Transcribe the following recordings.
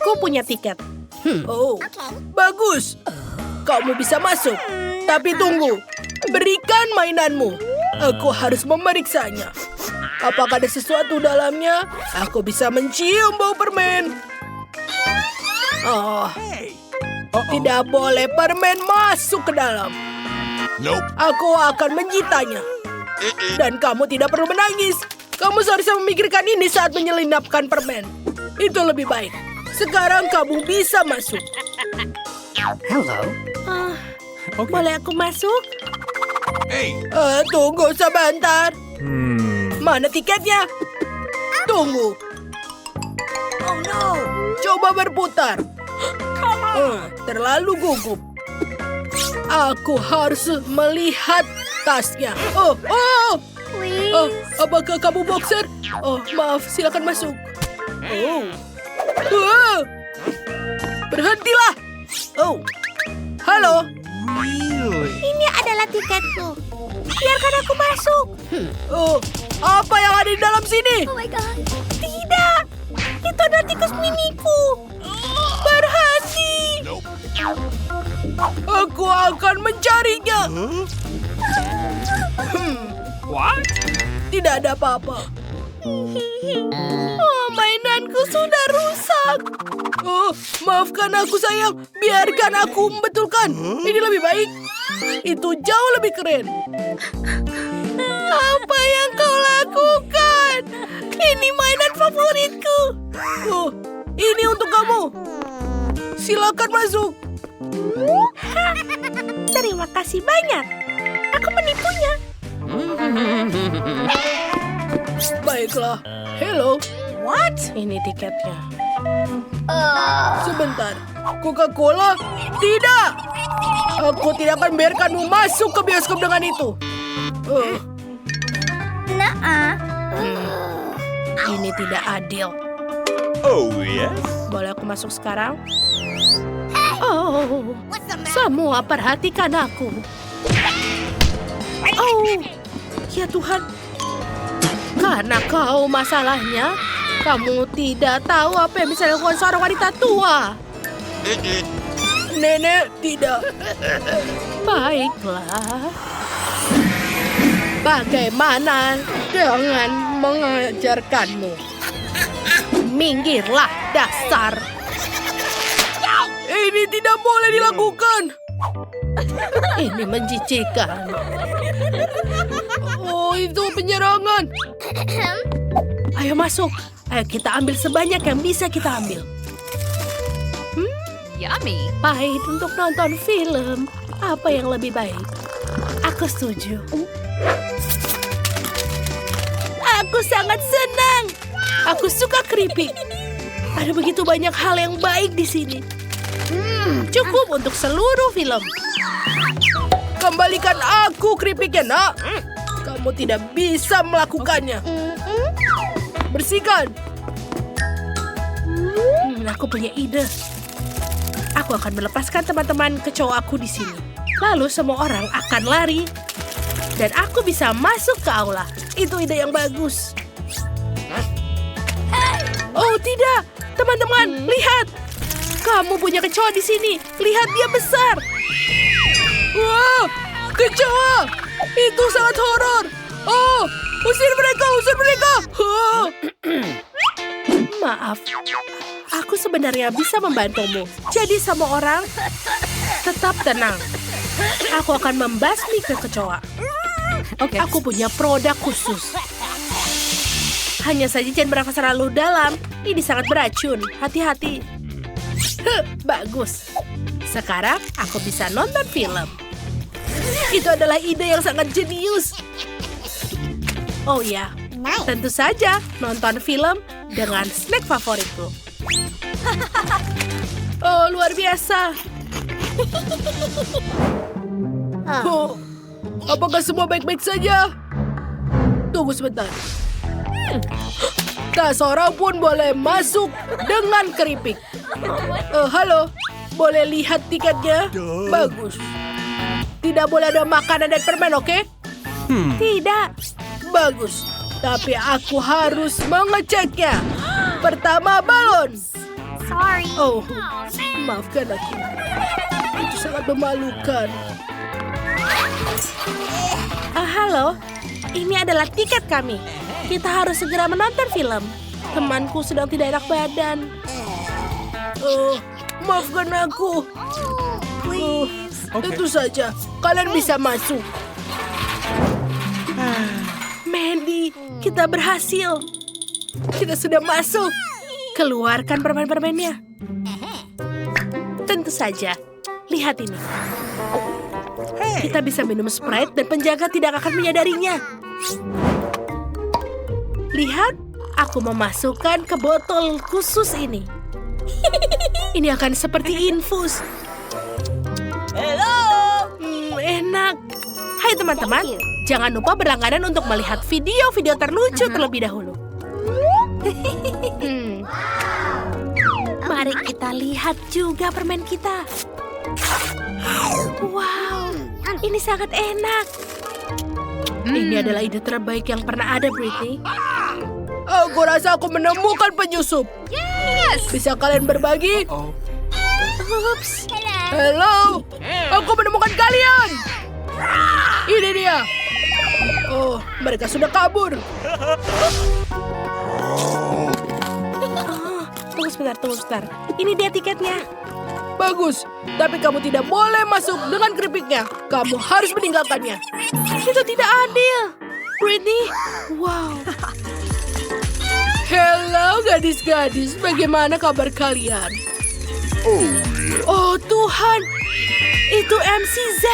Aku punya tiket. Oh, bagus. Kamu bisa masuk. Tapi tunggu. Berikan mainanmu. Aku harus memeriksanya. Apakah ada sesuatu dalamnya? Aku bisa mencium bau permen. Oh, tidak boleh permen masuk ke dalam. Aku akan menyitanya. Dan kamu tidak perlu menangis. Kamu seharusnya memikirkan ini saat menyelinapkan permen. Itu lebih baik. Sekarang kamu bisa masuk. Hello. Boleh aku masuk? Tunggu sebentar. Mana tiketnya? Tunggu. Oh no. Coba berputar. Terlalu gugup. Aku harus melihat tasnya. Apakah kamu boxer? Oh, maaf, silakan masuk. Berhentilah. Halo. Ini adalah tiketku. Biarkan aku masuk. Apa yang ada di dalam sini? Oh my God. Tidak. Itu ada tikus miniku. Berhenti. Aku akan mencarinya. What? Tidak ada apa-apa. Mainanku sudah rusak. Maafkan aku sayang. Biarkan aku membetulkan. Ini lebih baik. Itu jauh lebih keren. Apa yang kau lakukan? Ini mainan favoritku. Ini untuk kamu. Silakan masuk. Terima kasih banyak. Aku menipunya. Baiklah. Hello. What? Ini tiketnya. Sebentar. Coca-Cola? Tidak. Aku tidak akan biarkanmu masuk ke bioskop dengan itu. Ini tidak adil. Oh, yes? Boleh aku masuk sekarang? Oh, semua perhatikan aku. Oh, ya Tuhan. Karena kau masalahnya, kamu tidak tahu apa yang bisa dilakukan seorang wanita tua. Nenek, tidak. Baiklah. Bagaimana dengan mengajarkanmu? Minggirlah, dasar. Ini tidak boleh dilakukan. Ini menjijikan. Oh, itu penyerangan. Ayo masuk. Ayo kita ambil sebanyak yang bisa kita ambil. Yummy. Pahit untuk nonton film. Apa yang lebih baik? Aku setuju. Aku sangat senang. Aku suka keripik. Ada begitu banyak hal yang baik di sini. Cukup untuk seluruh film. Kembalikan aku keripiknya, nak. Kamu tidak bisa melakukannya. Bersihkan. Aku punya ide. Aku akan melepaskan teman-teman kecoa aku di sini. Lalu semua orang akan lari. Dan aku bisa masuk ke aula. Itu ide yang bagus. Oh tidak, teman-teman, lihat. Kamu punya kecoa di sini. Lihat dia besar. Wow, kecoa. Itu sangat horor. Oh, usir mereka, usir mereka. Maaf, aku sebenarnya bisa membantumu. Jadi semua orang tetap tenang. Aku akan membasmi ke kecoa. Aku punya produk khusus. Hanya saja jangan bernafas terlalu dalam. Ini sangat beracun. Hati-hati. Bagus. Sekarang aku bisa nonton film. Itu adalah ide yang sangat jenius. Oh ya, tentu saja nonton film dengan snack favoritku. Oh, luar biasa. Oh, apakah semua baik-baik saja? Tunggu sebentar. Tak seorang pun boleh masuk dengan keripik. Halo, boleh lihat tiketnya? Bagus. Tidak boleh ada makanan dan permen, oke? Tidak. Bagus. Tapi aku harus mengeceknya. Pertama, balon. Oh, maafkan aku. Itu sangat memalukan. Halo, ini adalah tiket kami. Kita harus segera menonton film. Temanku sedang tidak enak badan. Maafkan aku. Tentu saja, kalian bisa masuk. Mandy, kita berhasil. Kita sudah masuk. Keluarkan permen-permennya. Tentu saja. Lihat ini. Kita bisa minum Sprite dan penjaga tidak akan menyadarinya. Lihat, aku memasukkan ke botol khusus ini. Ini akan seperti infus. Enak. Hai teman-teman, jangan lupa berlangganan untuk melihat video-video terlucu terlebih dahulu. Mari kita lihat juga permen kita. Wow, ini sangat enak. Ini adalah ide terbaik yang pernah ada, Britney. Aku rasa aku menemukan penyusup. Bisa kalian berbagi? Ups. Halo, aku menemukan kalian. Ini dia. Oh, mereka sudah kabur. Tunggu sebentar. Ini dia tiketnya. Bagus, tapi kamu tidak boleh masuk dengan keripiknya. Kamu harus meninggalkannya. Itu tidak adil. Britney, wow. Hello gadis-gadis, bagaimana kabar kalian? Oh Tuhan, itu MC Z.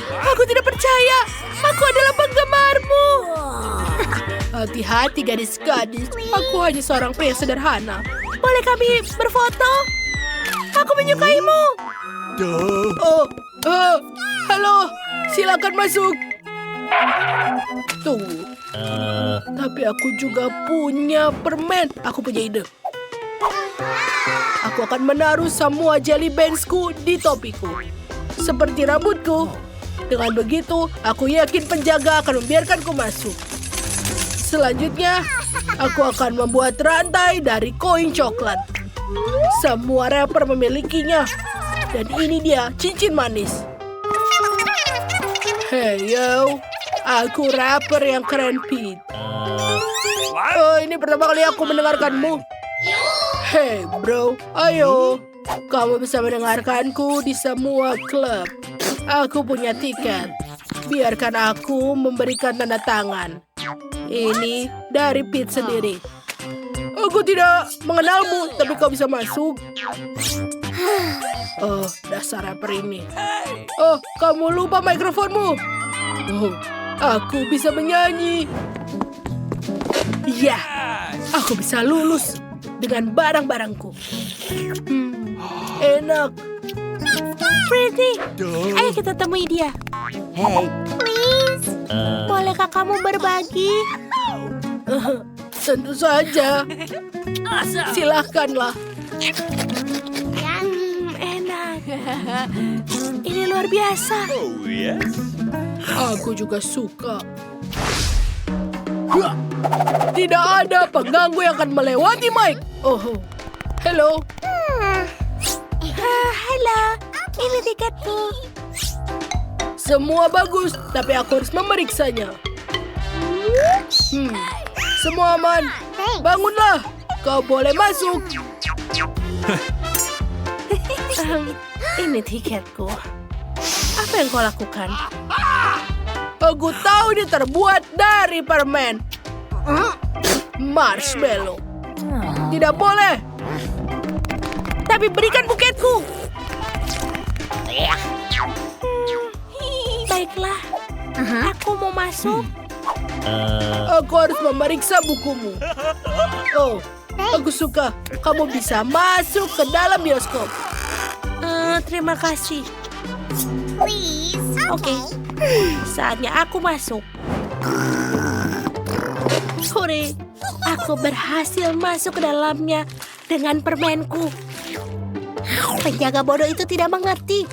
Aku tidak percaya, aku adalah penggemarmu. Hati-hati gadis-gadis, aku hanya seorang pria sederhana. Boleh kami berfoto? Aku menyukaimu. Halo, silakan masuk. Tunggu. Tapi aku juga punya permen. Aku punya ide. Aku akan menaruh semua jelly bandsku di topiku. Seperti rambutku. Dengan begitu, aku yakin penjaga akan membiarkanku masuk. Selanjutnya, aku akan membuat rantai dari koin coklat. Semua rapper memilikinya. Dan ini dia, cincin manis. Hey yo, aku rapper yang keren, Pete. Oh, ini pertama kali aku mendengarkanmu. Hey bro, ayo. Kamu bisa mendengarkanku di semua klub. Aku punya tiket. Biarkan aku memberikan tanda tangan. Ini dari Pete sendiri. Aku tidak mengenalmu, tapi kau bisa masuk. Oh, dasar rapper ini. Oh, kamu lupa mikrofonmu. Oh, aku bisa menyanyi. Ya, aku bisa lulus dengan barang-barangku. Enak. Britney, ayo kita temui dia. Hey. Please. Bolehkah kamu berbagi? Tentu saja. Silahkanlah. Enak. Ini luar biasa. Oh, yes. Aku juga suka. Tidak ada pengganggu yang akan melewati mic. Oh, hello. Halo, ini tiketku. Semua bagus, tapi aku harus memeriksanya. Semua aman. Bangunlah, kau boleh masuk. Ini tiketku. Apa yang kau lakukan? Aku tahu dia terbuat dari permen. Marshmallow. Tidak boleh. Tapi berikan buketku. Baiklah. Aku mau masuk. Aku harus memeriksa bukumu. Oh, aku suka. Kamu bisa masuk ke dalam bioskop. Terima kasih. Please. Oke. Saatnya aku masuk. Hore, aku berhasil masuk ke dalamnya dengan permenku. Penjaga bodoh itu tidak mengerti.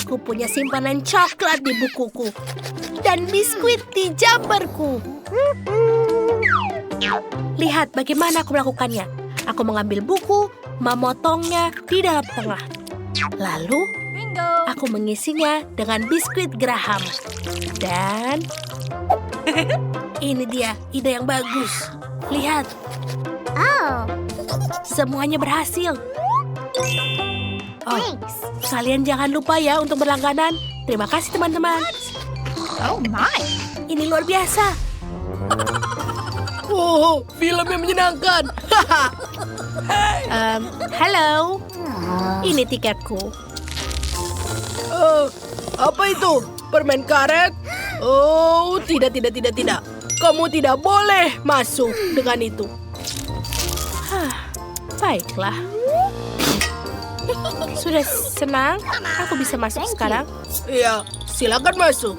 Aku punya simpanan coklat di bukuku dan biskuit di jumperku. Lihat bagaimana aku melakukannya. Aku mengambil buku, memotongnya di dalam tengah. Lalu, aku mengisinya dengan biskuit Graham. Dan ini dia ide yang bagus. Lihat. Semuanya berhasil. Oh, kalian jangan lupa ya untuk berlangganan. Terima kasih teman-teman. Oh my. Ini luar biasa. Oh, film yang menyenangkan. Halo. Ini tiketku. Apa itu? Permen karet? Oh, tidak. Kamu tidak boleh masuk dengan itu. Baiklah. Sudah senang? Aku bisa masuk sekarang? Iya, silakan masuk.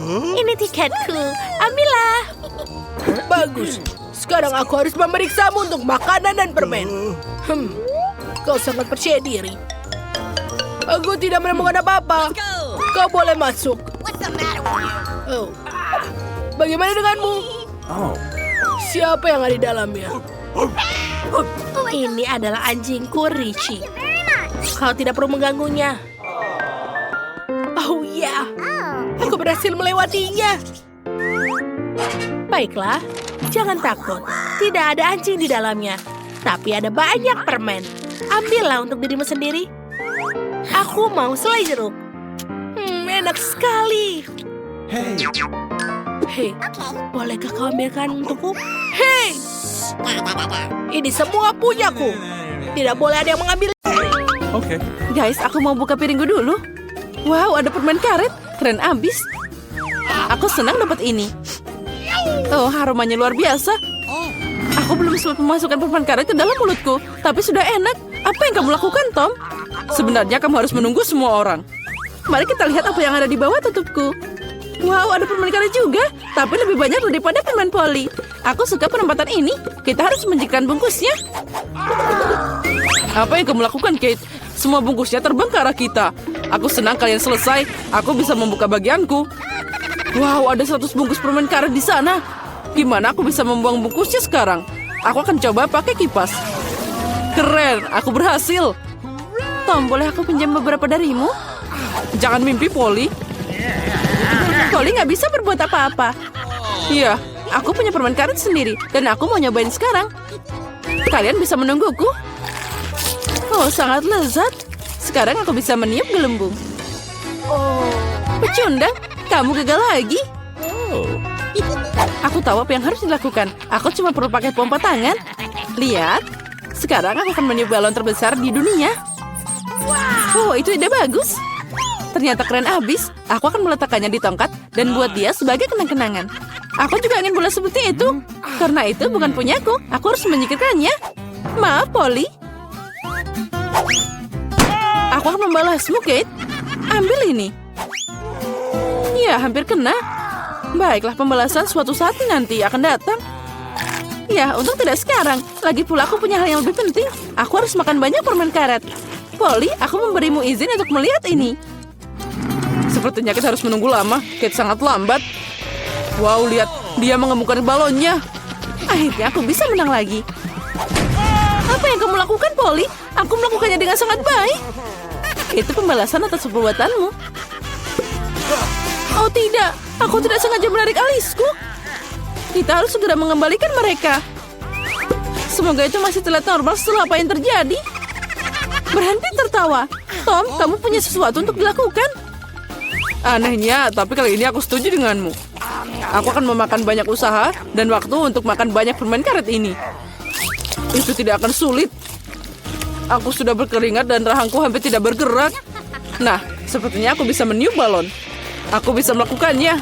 Ini tiketku. Ambillah. Bagus. Sekarang aku harus memeriksamu untuk makanan dan permen. Kau sangat percaya diri. Aku tidak menemukan apa-apa. Kau boleh masuk. Oh. Bagaimana denganmu? Siapa yang ada di dalamnya? Ini adalah anjingku Richie. Kau tidak perlu mengganggunya. Oh ya, aku berhasil melewatinya. Baiklah, jangan takut. Tidak ada anjing di dalamnya. Tapi ada banyak permen. Ambillah untuk dirimu sendiri. Aku mau selai jeruk. Enak sekali. Hei, bolehkah kau ambilkan untukku? Hei, ini semua punyaku. Tidak boleh ada yang mengambil. Okay. Guys, aku mau buka piringku dulu. Wow, ada permen karet. Keren abis. Aku senang dapat ini. Oh, aromanya luar biasa. Aku belum sempat memasukkan permen karet ke dalam mulutku. Tapi sudah enak. Apa yang kamu lakukan, Tom? Sebenarnya kamu harus menunggu semua orang. Mari kita lihat apa yang ada di bawah tutupku. Wow, ada permen karet juga. Tapi lebih banyak daripada permen poli. Aku suka penempatan ini. Kita harus menjadikan bungkusnya. Apa yang kamu lakukan, Kate? Semua bungkusnya terbang ke arah kita. Aku senang kalian selesai. Aku bisa membuka bagianku. Wow, ada 100 bungkus permen karet di sana. Gimana aku bisa membuang bungkusnya sekarang? Aku akan coba pakai kipas. Keren, aku berhasil. Tom, boleh aku pinjam beberapa darimu? Jangan mimpi, Polly. Polly nggak bisa berbuat apa-apa. Iya, aku punya permen karet sendiri. Dan aku mau nyobain sekarang. Kalian bisa menungguku? Oh, sangat lezat. Sekarang aku bisa meniup gelembung. Pecundang, kamu gagal lagi. Aku tahu apa yang harus dilakukan. Aku cuma perlu pakai pompa tangan. Lihat, sekarang aku akan meniup balon terbesar di dunia. Oh, itu ide bagus. Ternyata keren abis. Aku akan meletakkannya di tongkat dan buat dia sebagai kenang-kenangan. Aku juga ingin bola seperti itu. Karena itu bukan punyaku. Aku harus menyingkirkannya. Maaf, Polly. Aku akan membalasmu, Kate. Ambil ini. Ya, hampir kena. Baiklah, pembalasan suatu saat nanti akan datang. Ya, untung tidak sekarang. Lagi pula aku punya hal yang lebih penting. Aku harus makan banyak permen karet. Polly, aku memberimu izin untuk melihat ini. Sepertinya kita harus menunggu lama. Kate sangat lambat. Wow, lihat. Dia mengemukan balonnya. Akhirnya aku bisa menang lagi. Apa yang kamu lakukan, Polly? Aku melakukannya dengan sangat baik. Itu pembalasan atas perbuatanmu. Oh tidak, aku tidak sengaja menarik alisku. Kita harus segera mengembalikan mereka. Semoga itu masih terlihat normal setelah apa yang terjadi. Berhenti tertawa. Tom, kamu punya sesuatu untuk dilakukan. Anehnya, tapi kali ini aku setuju denganmu. Aku akan memakan banyak usaha dan waktu untuk makan banyak permen karet ini. Itu tidak akan sulit. Aku sudah berkeringat dan rahangku hampir tidak bergerak. Nah, sepertinya aku bisa meniup balon. Aku bisa melakukannya.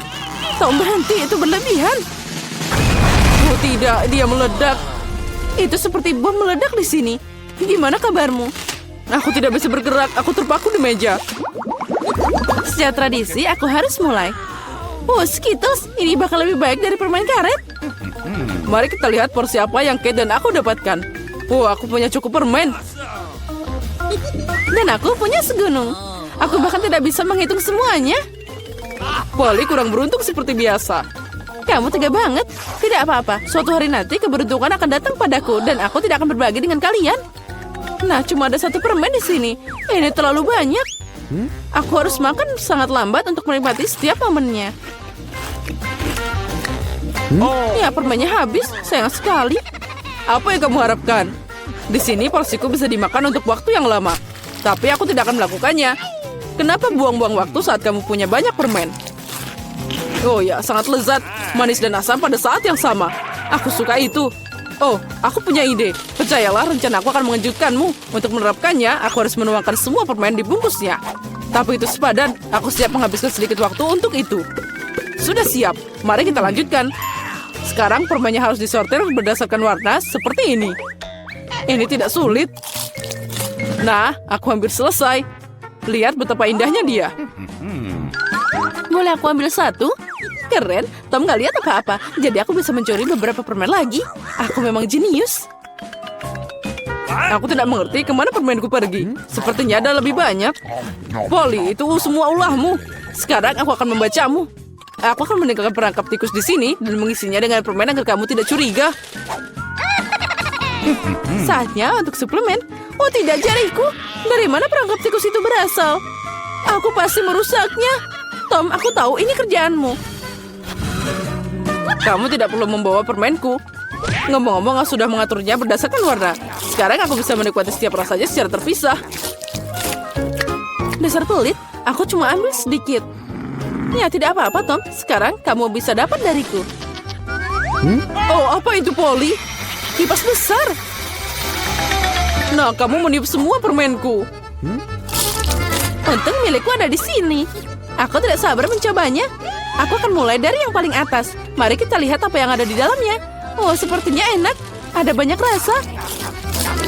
Tom, berhenti, itu berlebihan. Oh tidak, dia meledak. Itu seperti bom meledak di sini. Gimana kabarmu? Aku tidak bisa bergerak, aku terpaku di meja. Sejak tradisi, aku harus mulai. Oh, Skittles, ini bakal lebih baik dari permen karet. Mari kita lihat porsi apa yang Kate dan aku dapatkan. Oh, aku punya cukup permen. Dan aku punya segunung. Aku bahkan tidak bisa menghitung semuanya. Polly kurang beruntung seperti biasa. Kamu tega banget. Tidak apa-apa, suatu hari nanti keberuntungan akan datang padaku dan aku tidak akan berbagi dengan kalian. Nah, cuma ada satu permen di sini. Ini terlalu banyak. Aku harus makan sangat lambat untuk menikmati setiap momennya. Ya, permennya habis. Sayang sekali. Apa yang kamu harapkan? Di sini porsiku bisa dimakan untuk waktu yang lama. Tapi aku tidak akan melakukannya. Kenapa buang-buang waktu saat kamu punya banyak permen? Oh ya, sangat lezat. Manis dan asam pada saat yang sama. Aku suka itu. Oh, aku punya ide. Percayalah, rencana aku akan mengejutkanmu. Untuk menerapkannya, aku harus menuangkan semua permen di bungkusnya. Tapi itu sepadan. Aku siap menghabiskan sedikit waktu untuk itu. Sudah siap. Mari kita lanjutkan. Sekarang permennya harus disortir berdasarkan warna seperti ini. Ini tidak sulit. Nah, aku hampir selesai. Lihat betapa indahnya dia. Boleh aku ambil satu? Keren, Tom nggak lihat apa-apa. Jadi aku bisa mencuri beberapa permen lagi. Aku memang jenius. Aku tidak mengerti kemana permenku pergi. Sepertinya ada lebih banyak. Polly, itu semua ulahmu. Sekarang aku akan membacamu. Aku akan meninggalkan perangkap tikus di sini dan mengisinya dengan permen agar kamu tidak curiga. Saatnya untuk suplemen. Oh tidak, jariku. Dari mana perangkap tikus itu berasal? Aku pasti merusaknya. Tom, aku tahu ini kerjaanmu. Kamu tidak perlu membawa permenku. Ngomong-ngomong, aku sudah mengaturnya berdasarkan warna. Sekarang aku bisa menikmati setiap rasanya secara terpisah. Dasar pelit, aku cuma ambil sedikit. Ya, tidak apa-apa, Tom. Sekarang kamu bisa dapat dariku. Oh, apa itu, Polly? Kipas besar. Nah, kamu meniup semua permenku. Untung milikku ada di sini. Aku tidak sabar mencobanya. Aku akan mulai dari yang paling atas. Mari kita lihat apa yang ada di dalamnya. Oh, sepertinya enak. Ada banyak rasa.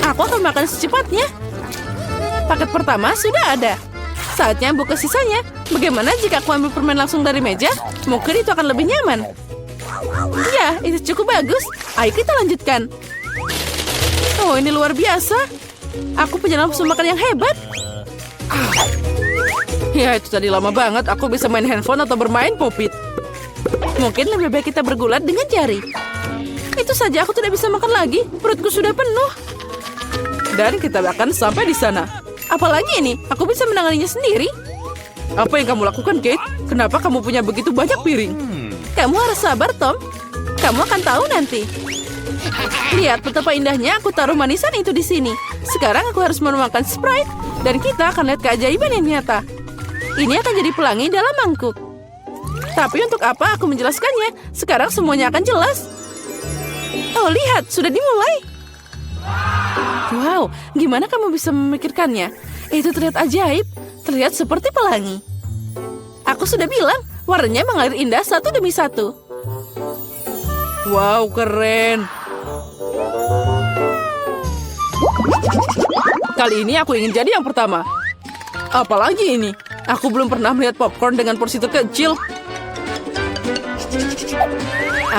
Aku akan makan secepatnya. Paket pertama sudah ada. Saatnya buka sisanya. Bagaimana jika aku ambil permen langsung dari meja? Mungkin itu akan lebih nyaman. Ya, itu cukup bagus. Ayo kita lanjutkan. Oh, ini luar biasa. Aku punya nafsu makan yang hebat. Ya, itu tadi lama banget. Aku bisa main handphone atau bermain popit. Mungkin lebih baik kita bergulat dengan jari. Itu saja, aku tidak bisa makan lagi. Perutku sudah penuh. Dan kita akan sampai di sana. Apalagi ini? Aku bisa menanganinya sendiri. Apa yang kamu lakukan, Kate? Kenapa kamu punya begitu banyak piring? Kamu harus sabar, Tom. Kamu akan tahu nanti. Lihat betapa indahnya aku taruh manisan itu di sini. Sekarang aku harus menuangkan Sprite. Dan kita akan lihat keajaiban yang nyata. Ini akan jadi pelangi dalam mangkuk. Tapi untuk apa aku menjelaskannya? Sekarang semuanya akan jelas. Oh, lihat. Sudah dimulai. Wow, gimana kamu bisa memikirkannya? Itu terlihat ajaib. Terlihat seperti pelangi. Aku sudah bilang, warnanya mengalir indah satu demi satu. Wow, keren. Kali ini aku ingin jadi yang pertama. Apalagi ini? Aku belum pernah melihat popcorn dengan porsi terkecil.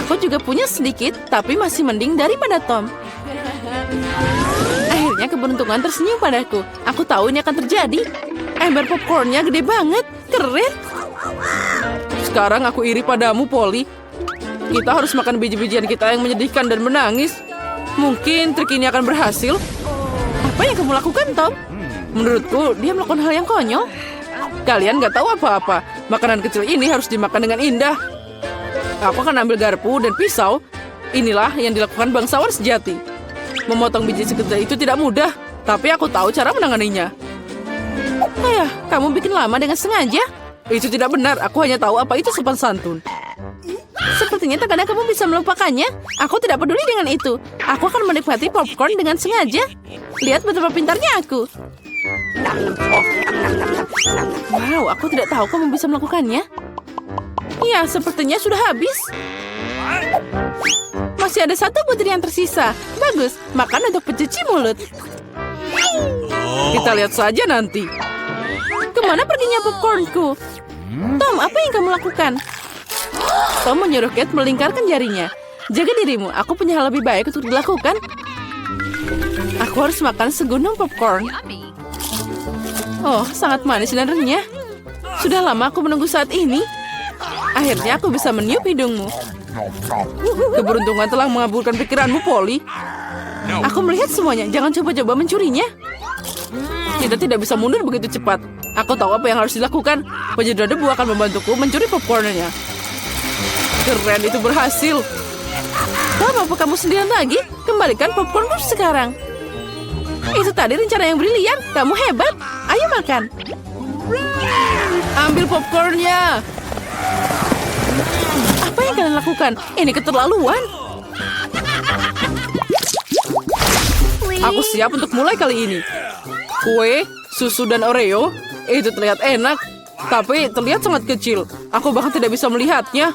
Aku juga punya sedikit, tapi masih mending daripada Tom. Akhirnya keberuntungan tersenyum padaku. Aku tahu ini akan terjadi. Ember popcornnya gede banget. Keren. Sekarang aku iri padamu, Polly. Kita harus makan biji-bijian kita yang menyedihkan dan menangis. Mungkin trik ini akan berhasil. Apa yang kamu lakukan, Tom? Menurutku, dia melakukan hal yang konyol. Kalian nggak tahu apa-apa. Makanan kecil ini harus dimakan dengan indah. Aku akan ambil garpu dan pisau. Inilah yang dilakukan bangsawan sejati. Memotong biji sekecil itu tidak mudah, tapi aku tahu cara menanganinya. Ayah, kamu bikin lama dengan sengaja? Itu tidak benar, aku hanya tahu apa itu sopan santun. Sepertinya terkadang kamu bisa melupakannya. Aku tidak peduli dengan itu. Aku akan menikmati popcorn dengan sengaja. Lihat betapa pintarnya aku. Wow, aku tidak tahu kamu bisa melakukannya. Iya, sepertinya sudah habis. Masih ada satu butir yang tersisa. Bagus, makan untuk pencuci mulut. Kita lihat saja nanti. Kemana perginya popcornku? Tom, apa yang kamu lakukan? Tom menyuruh Kate melingkarkan jarinya. Jaga dirimu, aku punya hal lebih baik untuk dilakukan. Aku harus makan segunung popcorn. Oh, sangat manis dan renyah. Sudah lama aku menunggu saat ini. Akhirnya aku bisa meniup hidungmu. Keberuntungan telah mengabulkan pikiranmu, Polly. Aku melihat semuanya. Jangan coba-coba mencurinya. Kita tidak bisa mundur begitu cepat. Aku tahu apa yang harus dilakukan. Penyedot debu akan membantuku mencuri popcornnya. Keren, itu berhasil. Tahu apa kamu sendirian lagi? Kembalikan popcornku sekarang. Itu tadi rencana yang brilian. Kamu hebat. Ayo makan. Ambil popcornnya. Apa yang kalian lakukan? Ini keterlaluan. Aku siap untuk mulai kali ini. Kue, susu, dan Oreo. Itu terlihat enak. Tapi terlihat sangat kecil. Aku bahkan tidak bisa melihatnya.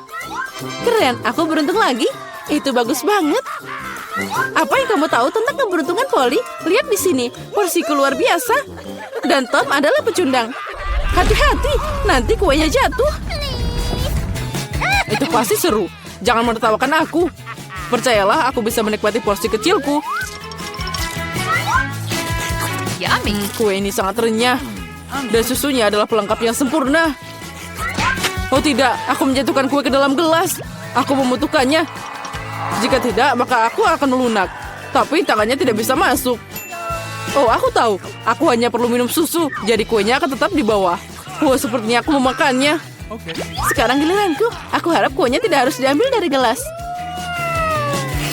Keren, aku beruntung lagi. Itu bagus banget. Apa yang kamu tahu tentang keberuntungan, Polly? Lihat di sini, porsiku luar biasa. Dan Tom adalah pecundang. Hati-hati, nanti kuenya jatuh. Itu pasti seru. Jangan menertawakan aku. Percayalah, aku bisa menikmati porsi kecilku. Yummy. Kue ini sangat renyah. Dan susunya adalah pelengkap yang sempurna. Oh tidak, aku menjatuhkan kue ke dalam gelas. Aku membutuhkannya. Jika tidak, maka aku akan melunak. Tapi tangannya tidak bisa masuk. Oh, aku tahu. Aku hanya perlu minum susu. Jadi kuenya akan tetap di bawah. Wah, sepertinya aku memakannya. Sekarang giliranku. Aku harap kuenya tidak harus diambil dari gelas.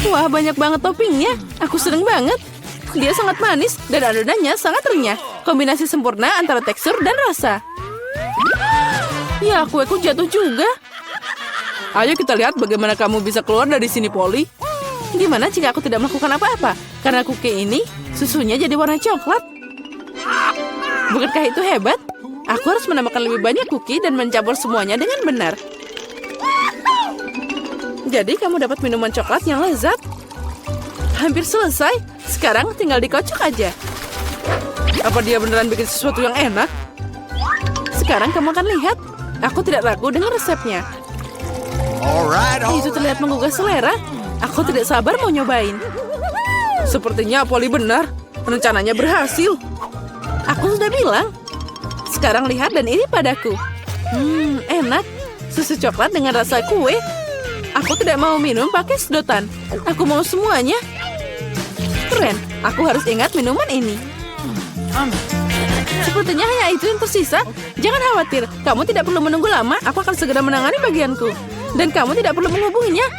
Wah, banyak banget toppingnya. Aku seneng banget. Dia sangat manis dan adonannya sangat renyah. Kombinasi sempurna antara tekstur dan rasa. Ya, kueku jatuh juga. Ayo kita lihat bagaimana kamu bisa keluar dari sini, Polly. Gimana jika aku tidak melakukan apa-apa? Karena cookie ini, susunya jadi warna coklat. Bukankah itu hebat? Aku harus menambahkan lebih banyak cookie dan mencampur semuanya dengan benar. Jadi kamu dapat minuman coklat yang lezat. Hampir selesai. Sekarang tinggal dikocok aja. Apa dia beneran bikin sesuatu yang enak? Sekarang kamu akan lihat. Aku tidak ragu dengan resepnya. Itu terlihat menggugah selera. Aku tidak sabar mau nyobain. Sepertinya Polly benar. Rencananya berhasil. Aku sudah bilang. Sekarang lihat dan ini padaku. Enak. Susu coklat dengan rasa kue. Aku tidak mau minum pakai sedotan. Aku mau semuanya. Keren. Aku harus ingat minuman ini. Sepertinya hanya itu yang tersisa. Jangan khawatir. Kamu tidak perlu menunggu lama. Aku akan segera menangani bagianku. Dan kamu tidak perlu menghubunginya.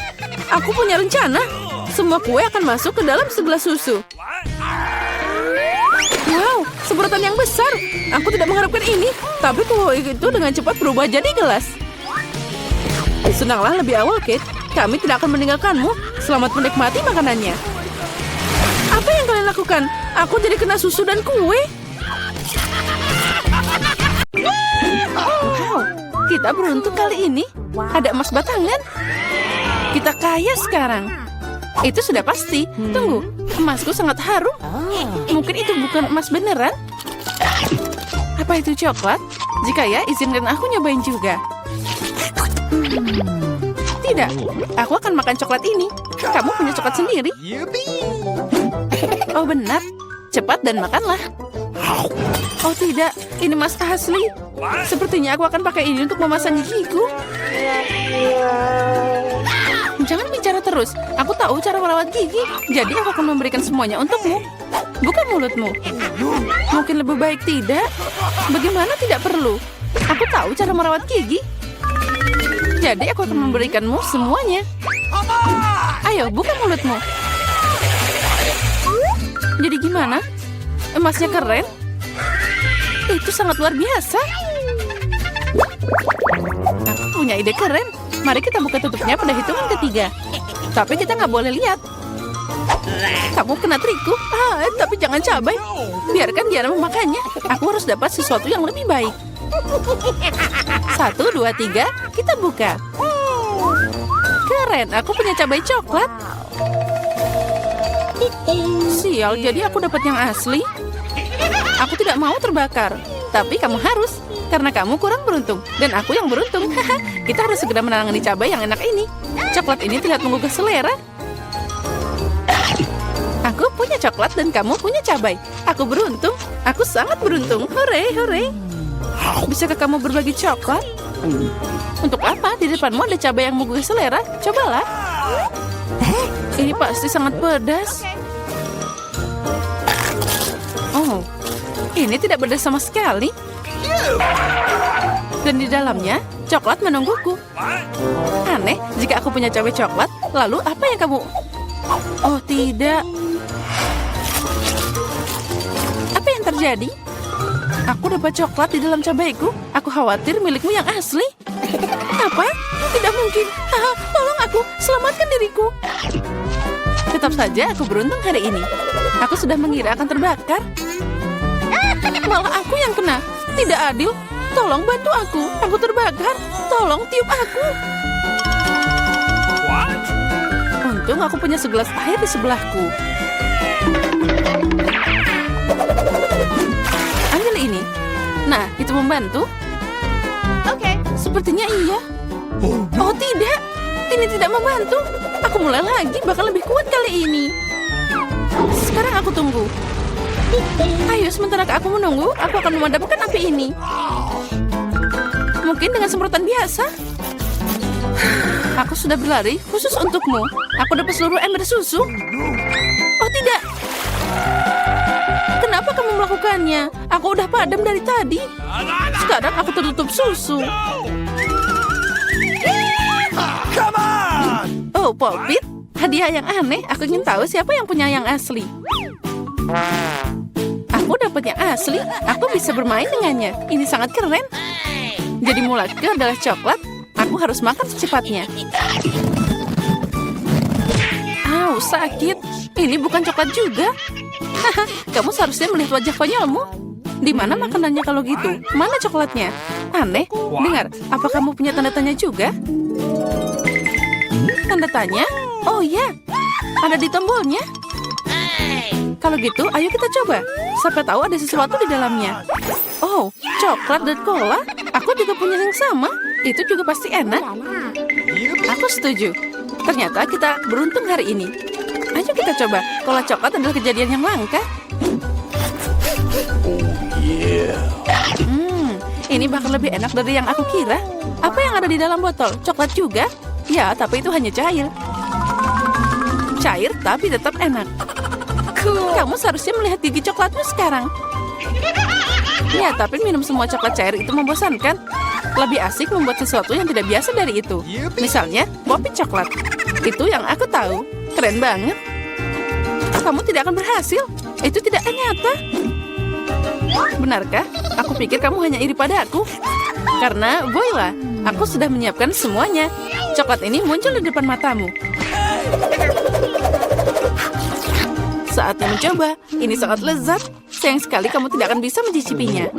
Aku punya rencana. Semua kue akan masuk ke dalam segelas susu. Wow, semprotan yang besar. Aku tidak mengharapkan ini. Tapi kue itu dengan cepat berubah jadi gelas. Senanglah lebih awal, Kate. Kami tidak akan meninggalkanmu. Selamat menikmati makanannya. Apa yang kalian lakukan? Aku jadi kena susu dan kue. Wow, kita beruntung kali ini. Ada emas batangan. Kita kaya sekarang. Itu sudah pasti. Tunggu, emasku sangat harum. Mungkin itu bukan emas beneran. Apa itu coklat? Jika ya, izinkan aku nyobain juga. Tidak, aku akan makan coklat ini. Kamu punya coklat sendiri. Oh benar, cepat dan makanlah. Oh tidak, ini emas asli. Sepertinya aku akan pakai ini untuk memasang gigiku. Jangan bicara terus. Aku tahu cara merawat gigi. Jadi aku akan memberikan semuanya untukmu. Buka mulutmu. Mungkin lebih baik tidak. Bagaimana tidak perlu? Aku tahu cara merawat gigi. Jadi aku akan memberikanmu semuanya. Ayo, buka mulutmu. Jadi gimana? Emasnya keren? Itu sangat luar biasa. Aku punya ide keren. Mari kita buka tutupnya pada hitungan ketiga. Tapi kita nggak boleh lihat. Kamu kena trikku. Tapi jangan cabai. Biarkan Diana memakannya. Aku harus dapat sesuatu yang lebih baik. 1, 2, 3. Kita buka. Keren, aku punya cabai coklat. Sial, jadi aku dapat yang asli. Aku tidak mau terbakar. Tapi kamu harus. Karena kamu kurang beruntung. Dan aku yang beruntung. Kita harus segera menangani cabai yang enak ini. Coklat ini terlihat menggugah selera. Aku punya coklat dan kamu punya cabai. Aku beruntung. Aku sangat beruntung. Hore, hore. Bisakah kamu berbagi coklat? Untuk apa? Di depanmu ada cabai yang menggugah selera. Cobalah. Ini pasti sangat pedas. Oh, ini tidak pedas sama sekali. Dan di dalamnya, coklat menungguku. Aneh, jika aku punya cabai coklat, lalu apa yang kamu... Oh, tidak. Apa yang terjadi? Aku dapat coklat di dalam cabaiku. Aku khawatir milikmu yang asli. Apa? Tidak mungkin. Tolong aku, selamatkan diriku. Tetap saja aku beruntung hari ini. Aku sudah mengira akan terbakar. Malah aku yang kena. Tidak adil. Tolong bantu aku. Aku terbakar. Tolong tiup aku. Untung aku punya segelas air di sebelahku. Ambil ini. Nah, itu membantu. Oke. Sepertinya iya. Oh tidak. Ini tidak membantu. Aku mulai lagi, bakal lebih kuat kali ini. Sekarang aku tunggu. Ayo, sementara aku menunggu, aku akan memadamkan api ini. Mungkin dengan semprotan biasa. Aku sudah berlari khusus untukmu. Aku dapat seluruh ember susu. Oh tidak. Kenapa kamu melakukannya? Aku udah padam dari tadi. Sekarang aku tertutup susu. Oh, Popit. Hadiah yang aneh. Aku ingin tahu siapa yang punya yang asli. Aku dapat yang asli. Aku bisa bermain dengannya. Ini sangat keren. Jadi mulaku adalah coklat. Aku harus makan secepatnya. Au, sakit. Ini bukan coklat juga. Kamu seharusnya melihat wajah konyolmu. Di mana makanannya kalau gitu? Mana coklatnya? Aneh. Dengar, apa kamu punya tanda tanya juga? Tanda tanya? Oh ya, ada di tombolnya. Kalau gitu, ayo kita coba. Siapa tahu ada sesuatu di dalamnya. Oh, coklat dan cola. Aku juga punya yang sama. Itu juga pasti enak. Aku setuju. Ternyata kita beruntung hari ini. Ayo kita coba. Cola coklat adalah kejadian yang langka. Ini bakal lebih enak dari yang aku kira. Apa yang ada di dalam botol? Coklat juga? Ya, tapi itu hanya cair. Cair tapi tetap enak. Kamu seharusnya melihat gigi coklatmu sekarang. Ya, tapi minum semua coklat cair itu membosankan. Lebih asik membuat sesuatu yang tidak biasa dari itu. Misalnya, popit coklat. Itu yang aku tahu. Keren banget. Kamu tidak akan berhasil. Itu tidak nyata. Benarkah? Aku pikir kamu hanya iri padaku. Karena, voila, aku sudah menyiapkan semuanya. Coklat ini muncul di depan matamu. Saatnya mencoba. Ini sangat lezat. Sayang sekali kamu tidak akan bisa mencicipinya.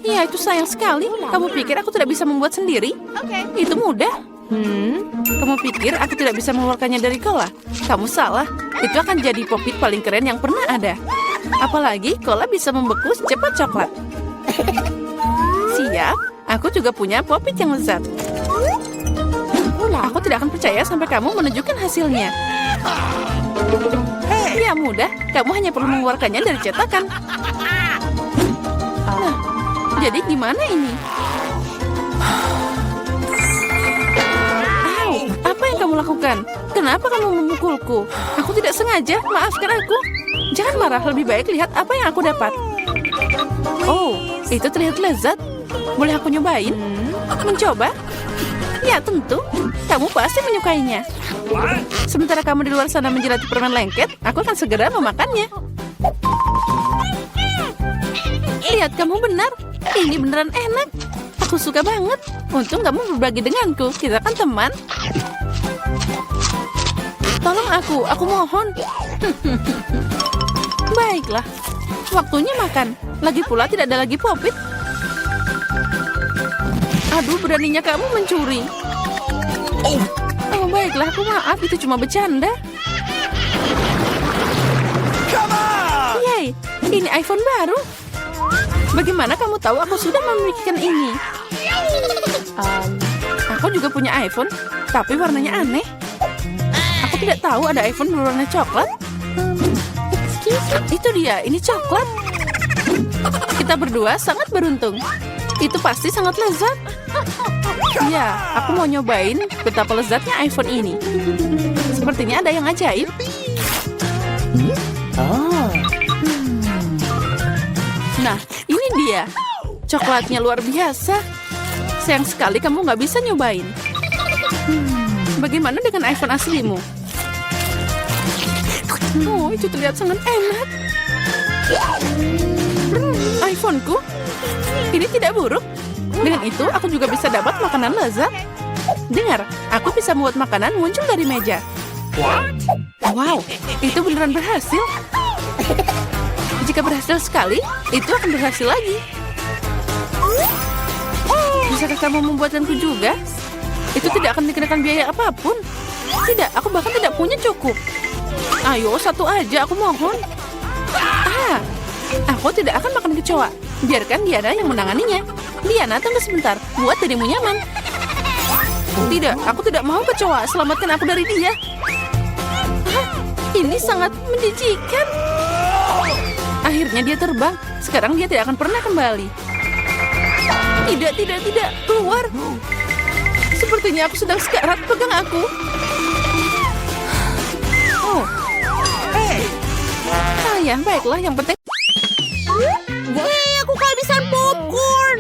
Ya, itu sayang sekali. Kamu pikir aku tidak bisa membuat sendiri? Itu mudah. Kamu pikir aku tidak bisa mengeluarkannya dari cola? Kamu salah. Itu akan jadi popit paling keren yang pernah ada. Apalagi cola bisa membeku secepat coklat. Siap. Aku juga punya popit yang lezat. Aku tidak akan percaya sampai kamu menunjukkan hasilnya. Ya mudah, kamu hanya perlu mengeluarkannya dari cetakan. Nah, jadi gimana ini? Au, apa yang kamu lakukan? Kenapa kamu memukulku? Aku tidak sengaja, maafkan aku. Jangan marah, lebih baik lihat apa yang aku dapat. Oh, itu terlihat lezat. Boleh aku nyobain? Mencoba? Ya tentu, kamu pasti menyukainya. Sementara kamu di luar sana menjelati permen lengket, aku akan segera memakannya. Lihat, kamu benar. Ini beneran enak. Aku suka banget. Untung kamu berbagi denganku. Kita kan teman. Tolong aku mohon. Baiklah, waktunya makan. Lagi pula tidak ada lagi popit. Aduh, beraninya kamu mencuri. Oh, baiklah, aku maaf. Itu cuma bercanda. Yeay, ini iPhone baru. Bagaimana kamu tahu aku sudah memikirkan ini? Aku juga punya iPhone, tapi warnanya aneh. Aku tidak tahu ada iPhone berwarna coklat. Itu dia, ini coklat. Kita berdua sangat beruntung. Itu pasti sangat lezat. Ya, aku mau nyobain betapa lezatnya iPhone ini. Sepertinya ada yang ajaib. Nah, ini dia. Coklatnya luar biasa. Sayang sekali kamu nggak bisa nyobain. Bagaimana dengan iPhone aslimu? Oh, itu terlihat sangat enak. iPhone-ku? Ini tidak buruk. Dengan itu, aku juga bisa dapat makanan lezat. Dengar, aku bisa membuat makanan muncul dari meja. Wow, itu beneran berhasil. Jika berhasil sekali, itu akan berhasil lagi. Bisakah kamu membuatanku juga? Itu tidak akan dikenakan biaya apapun. Tidak, aku bahkan tidak punya cukup. Ayo, satu aja, aku mohon. Aku tidak akan makan kecoa. Biarkan Diana yang menanganinya. Diana, tunggu sebentar. Buat dirimu nyaman. Tidak, aku tidak mau kecoa. Selamatkan aku dari dia. Ini sangat menjijikan. Akhirnya dia terbang. Sekarang dia tidak akan pernah kembali. Tidak. Keluar. Sepertinya aku sedang sekarat. Pegang aku. Oh. Ya, baiklah. Yang penting... Aku kehabisan popcorn.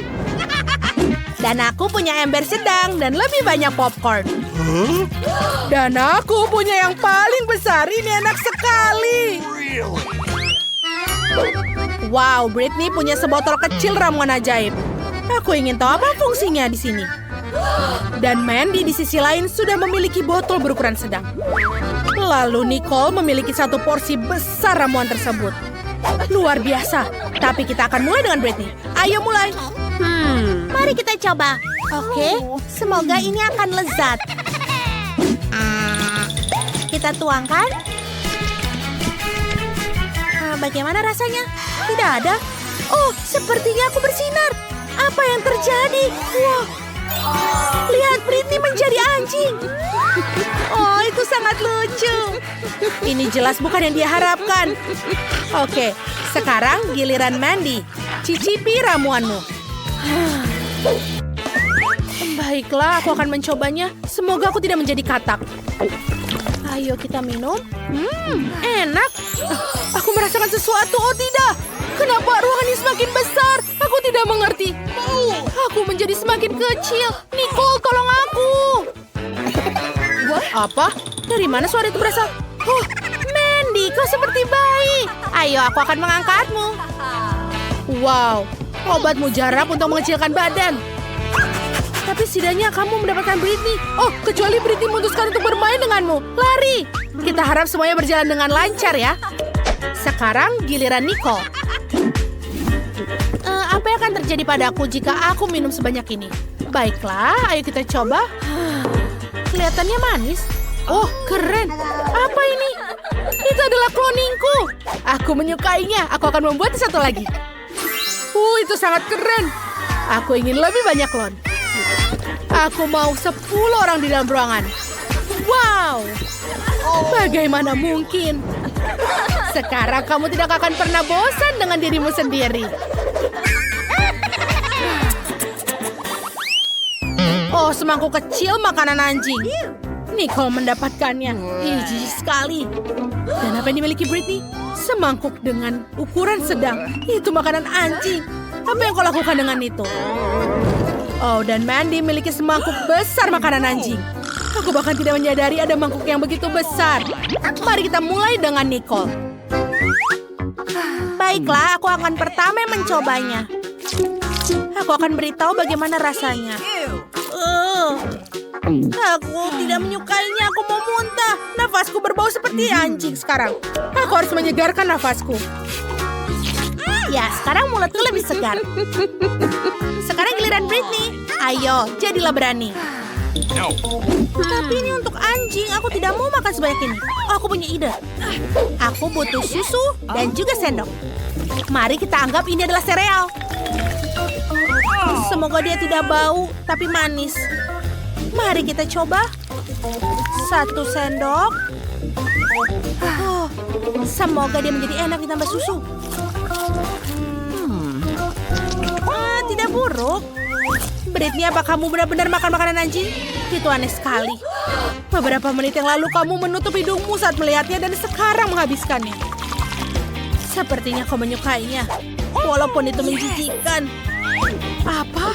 Dan aku punya ember sedang dan lebih banyak popcorn. Dan aku punya yang paling besar. Ini enak sekali. Wow, Britney punya sebotol kecil ramuan ajaib. Aku ingin tahu apa fungsinya di sini. Dan Mandy di sisi lain sudah memiliki botol berukuran sedang. Lalu Nicole memiliki satu porsi besar ramuan tersebut. Luar biasa. Tapi kita akan mulai dengan Britney. Ayo mulai. Mari kita coba. Oke, semoga ini akan lezat. Kita tuangkan. Bagaimana rasanya? Tidak ada. Oh, sepertinya aku bersinar. Apa yang terjadi? Wow. Lihat, Britney menjadi anjing. Oh, itu sangat lucu. Ini jelas bukan yang dia harapkan. Oke, sekarang giliran Mandy. Cicipi ramuanmu. Baiklah, aku akan mencobanya. Semoga aku tidak menjadi katak. Ayo kita minum. Enak. Aku merasakan sesuatu. Oh tidak. Kenapa ruangan ini semakin besar? Aku tidak mengerti. Aku menjadi semakin kecil. Nicole, tolong aku. Apa? Dari mana suara itu berasal? Oh, Mandy, kau seperti bayi. Ayo, aku akan mengangkatmu. wow. Obat mujarab untuk mengecilkan badan. Tapi setidaknya kamu mendapatkan Britney. Oh, kecuali Britney memutuskan untuk bermain denganmu. Lari. Kita harap semuanya berjalan dengan lancar ya. Sekarang giliran Nicole. Apa yang akan terjadi padaku jika aku minum sebanyak ini? Baiklah, ayo kita coba. Kelihatannya manis. Oh, keren. Apa ini? Itu adalah cloningku. Aku menyukainya. Aku akan membuat satu lagi. Itu sangat keren. Aku ingin lebih banyak klon. Aku mau 10 orang di dalam ruangan. Wow. Bagaimana mungkin? Sekarang kamu tidak akan pernah bosan dengan dirimu sendiri. Oh, semangkuk kecil makanan anjing. Nicole mendapatkannya. Jijik sekali. Dan apa yang dimiliki Britney? Semangkuk dengan ukuran sedang. Itu makanan anjing. Apa yang kau lakukan dengan itu? Oh, dan Mandy memiliki semangkuk besar makanan anjing. Aku bahkan tidak menyadari ada mangkuk yang begitu besar. Mari kita mulai dengan Nicole. Baiklah, aku akan pertama mencobanya. Aku akan beritahu bagaimana rasanya. Aku tidak menyukainya, aku mau muntah. Nafasku berbau seperti anjing sekarang. Aku harus menyegarkan nafasku. Ya, sekarang mulutku lebih segar. Sekarang giliran Britney. Ayo, jadilah berani. Tapi ini untuk anjing, aku tidak mau makan sebanyak ini. Oh, aku punya ide. Aku butuh susu dan juga sendok. Mari kita anggap ini adalah sereal. Semoga dia tidak bau, tapi manis. Mari kita coba. 1 sendok. Semoga dia menjadi enak ditambah susu. Tidak buruk. buruk. Britney, apa kamu benar-benar makan makanan anjing? Itu aneh sekali. Beberapa menit yang lalu kamu menutup hidungmu saat melihatnya dan sekarang menghabiskannya. Sepertinya kau menyukainya, walaupun itu menjijikkan. Apa?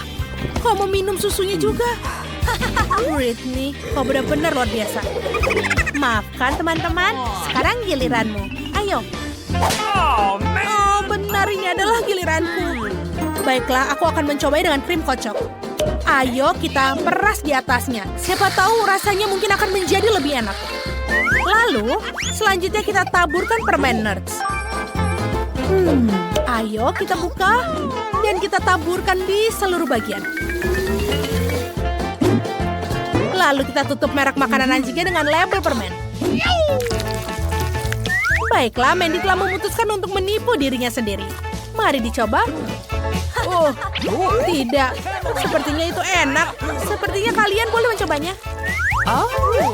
Kau mau minum susunya juga? Britney, kau benar-benar luar biasa. Maafkan teman-teman, sekarang giliranmu. Ayo. Oh, man. Oh, benar ini adalah giliranku. Baiklah, aku akan mencobanya dengan krim kocok. Ayo kita peras di atasnya. Siapa tahu rasanya mungkin akan menjadi lebih enak. Lalu, selanjutnya kita taburkan permen Nerds. Ayo kita buka dan kita taburkan di seluruh bagian. Lalu kita tutup merek makanan anjingnya dengan label permen. Baiklah, Mandy telah memutuskan untuk menipu dirinya sendiri. Mari dicoba. Oh, tidak. Sepertinya itu enak. Sepertinya kalian boleh mencobanya.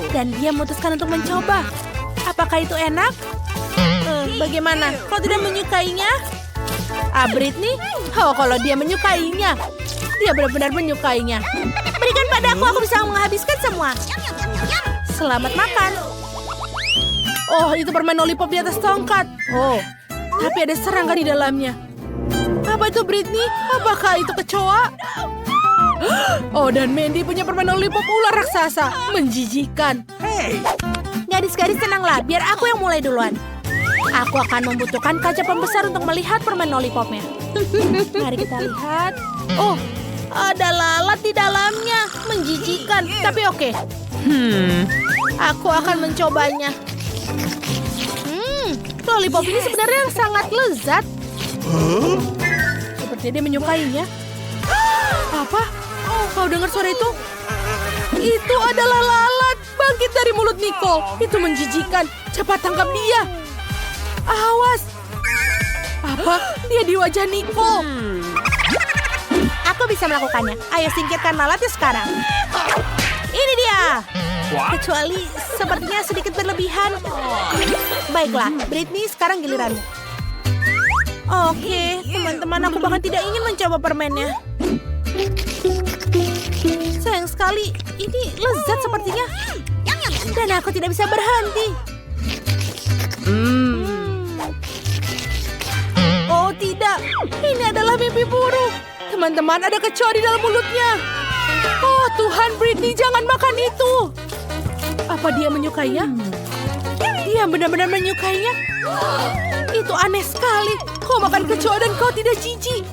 Dan dia memutuskan untuk mencoba. Apakah itu enak? Bagaimana? Kau tidak menyukainya? Britney? Oh, kalau dia menyukainya. Dia benar-benar menyukainya. Berikan padaku, aku bisa menghabiskan semua. Selamat makan. Oh, itu permen lollipop di atas tongkat. Oh, tapi ada serangga di dalamnya. Apa itu, Britney? Apakah itu kecoa? Oh, dan Mandy punya permen lollipop ular raksasa. Menjijikan. Gadis-gadis tenanglah, biar aku yang mulai duluan. Aku akan membutuhkan kaca pembesar untuk melihat permen lollipopnya. Mari kita lihat. Oh, ada lalat di dalamnya. Menjijikan, tapi oke. Aku akan mencobanya. Lollipop ini sebenarnya sangat lezat. Sepertinya dia menyukainya. Apa? Oh, kau dengar suara itu? Itu adalah lalat. Bangkit dari mulut Nicole. Itu menjijikan. Cepat tangkap dia. Awas. Apa? Dia di wajah Nicole. Aku bisa melakukannya. Ayo singkirkan lalatnya sekarang. Ini dia. Kecuali sepertinya sedikit berlebihan. Baiklah, Britney, sekarang giliranmu. Oke, teman-teman, aku bahkan tidak ingin mencoba permennya. Sayang sekali, ini lezat sepertinya. Dan aku tidak bisa berhenti. Oh tidak, ini adalah mimpi buruk. Teman-teman, ada kecoa di dalam mulutnya. Oh Tuhan, Britney, jangan makan itu. Apa dia menyukainya? Dia benar-benar menyukainya. Itu aneh sekali. Kau makan kecoa dan kau tidak jijik.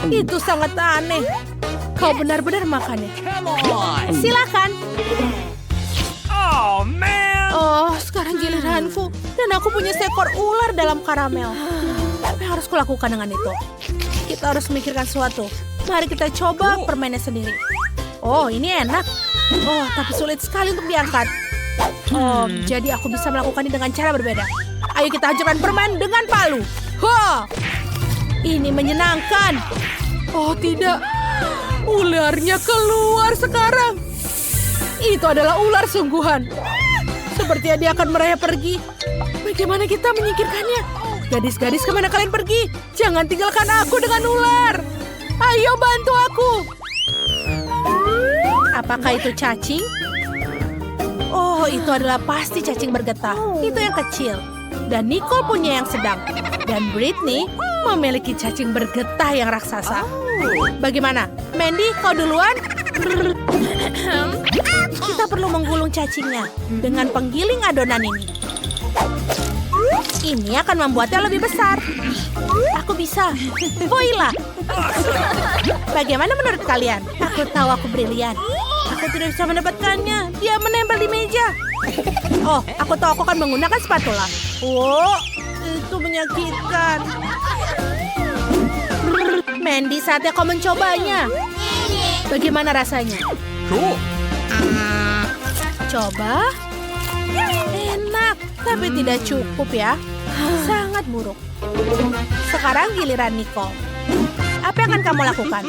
Itu sangat aneh. Kau benar-benar makannya. Silakan. Oh, man. Oh, sekarang giliranku. Dan aku punya seekor ular dalam karamel. Apa yang harus kulakukan dengan itu? Kita harus memikirkan sesuatu. Mari kita coba permennya sendiri. Oh, ini enak. Oh, tapi sulit sekali untuk diangkat. Oh, jadi aku bisa melakukannya dengan cara berbeda. Ayo kita hancurkan permen dengan palu. Wah, ini menyenangkan. Oh tidak, ularnya keluar sekarang. Itu adalah ular sungguhan. Sepertinya dia akan merayap pergi. Bagaimana kita menyingkirkannya? Gadis-gadis, kemana kalian pergi? Jangan tinggalkan aku dengan ular. Ayo bantu aku. Apakah itu cacing? Oh, itu adalah pasti cacing bergetah. Itu yang kecil. Dan Nicole punya yang sedang. Dan Britney memiliki cacing bergetah yang raksasa. Bagaimana? Mandy, kau duluan? Kita perlu menggulung cacingnya dengan penggiling adonan ini. Ini akan membuatnya lebih besar. Aku bisa. Voila. Bagaimana menurut kalian? Aku tahu aku brilian. Aku tidak bisa mendapatkannya. Dia menempel di meja. Oh, aku tahu aku akan menggunakan spatula. Wow, itu menyakitkan. Mandy, saatnya kau mencobanya. Bagaimana rasanya? Cool. Coba. Enak, tapi tidak cukup ya. Sangat buruk. Sekarang giliran Nicole. Apa yang akan kamu lakukan?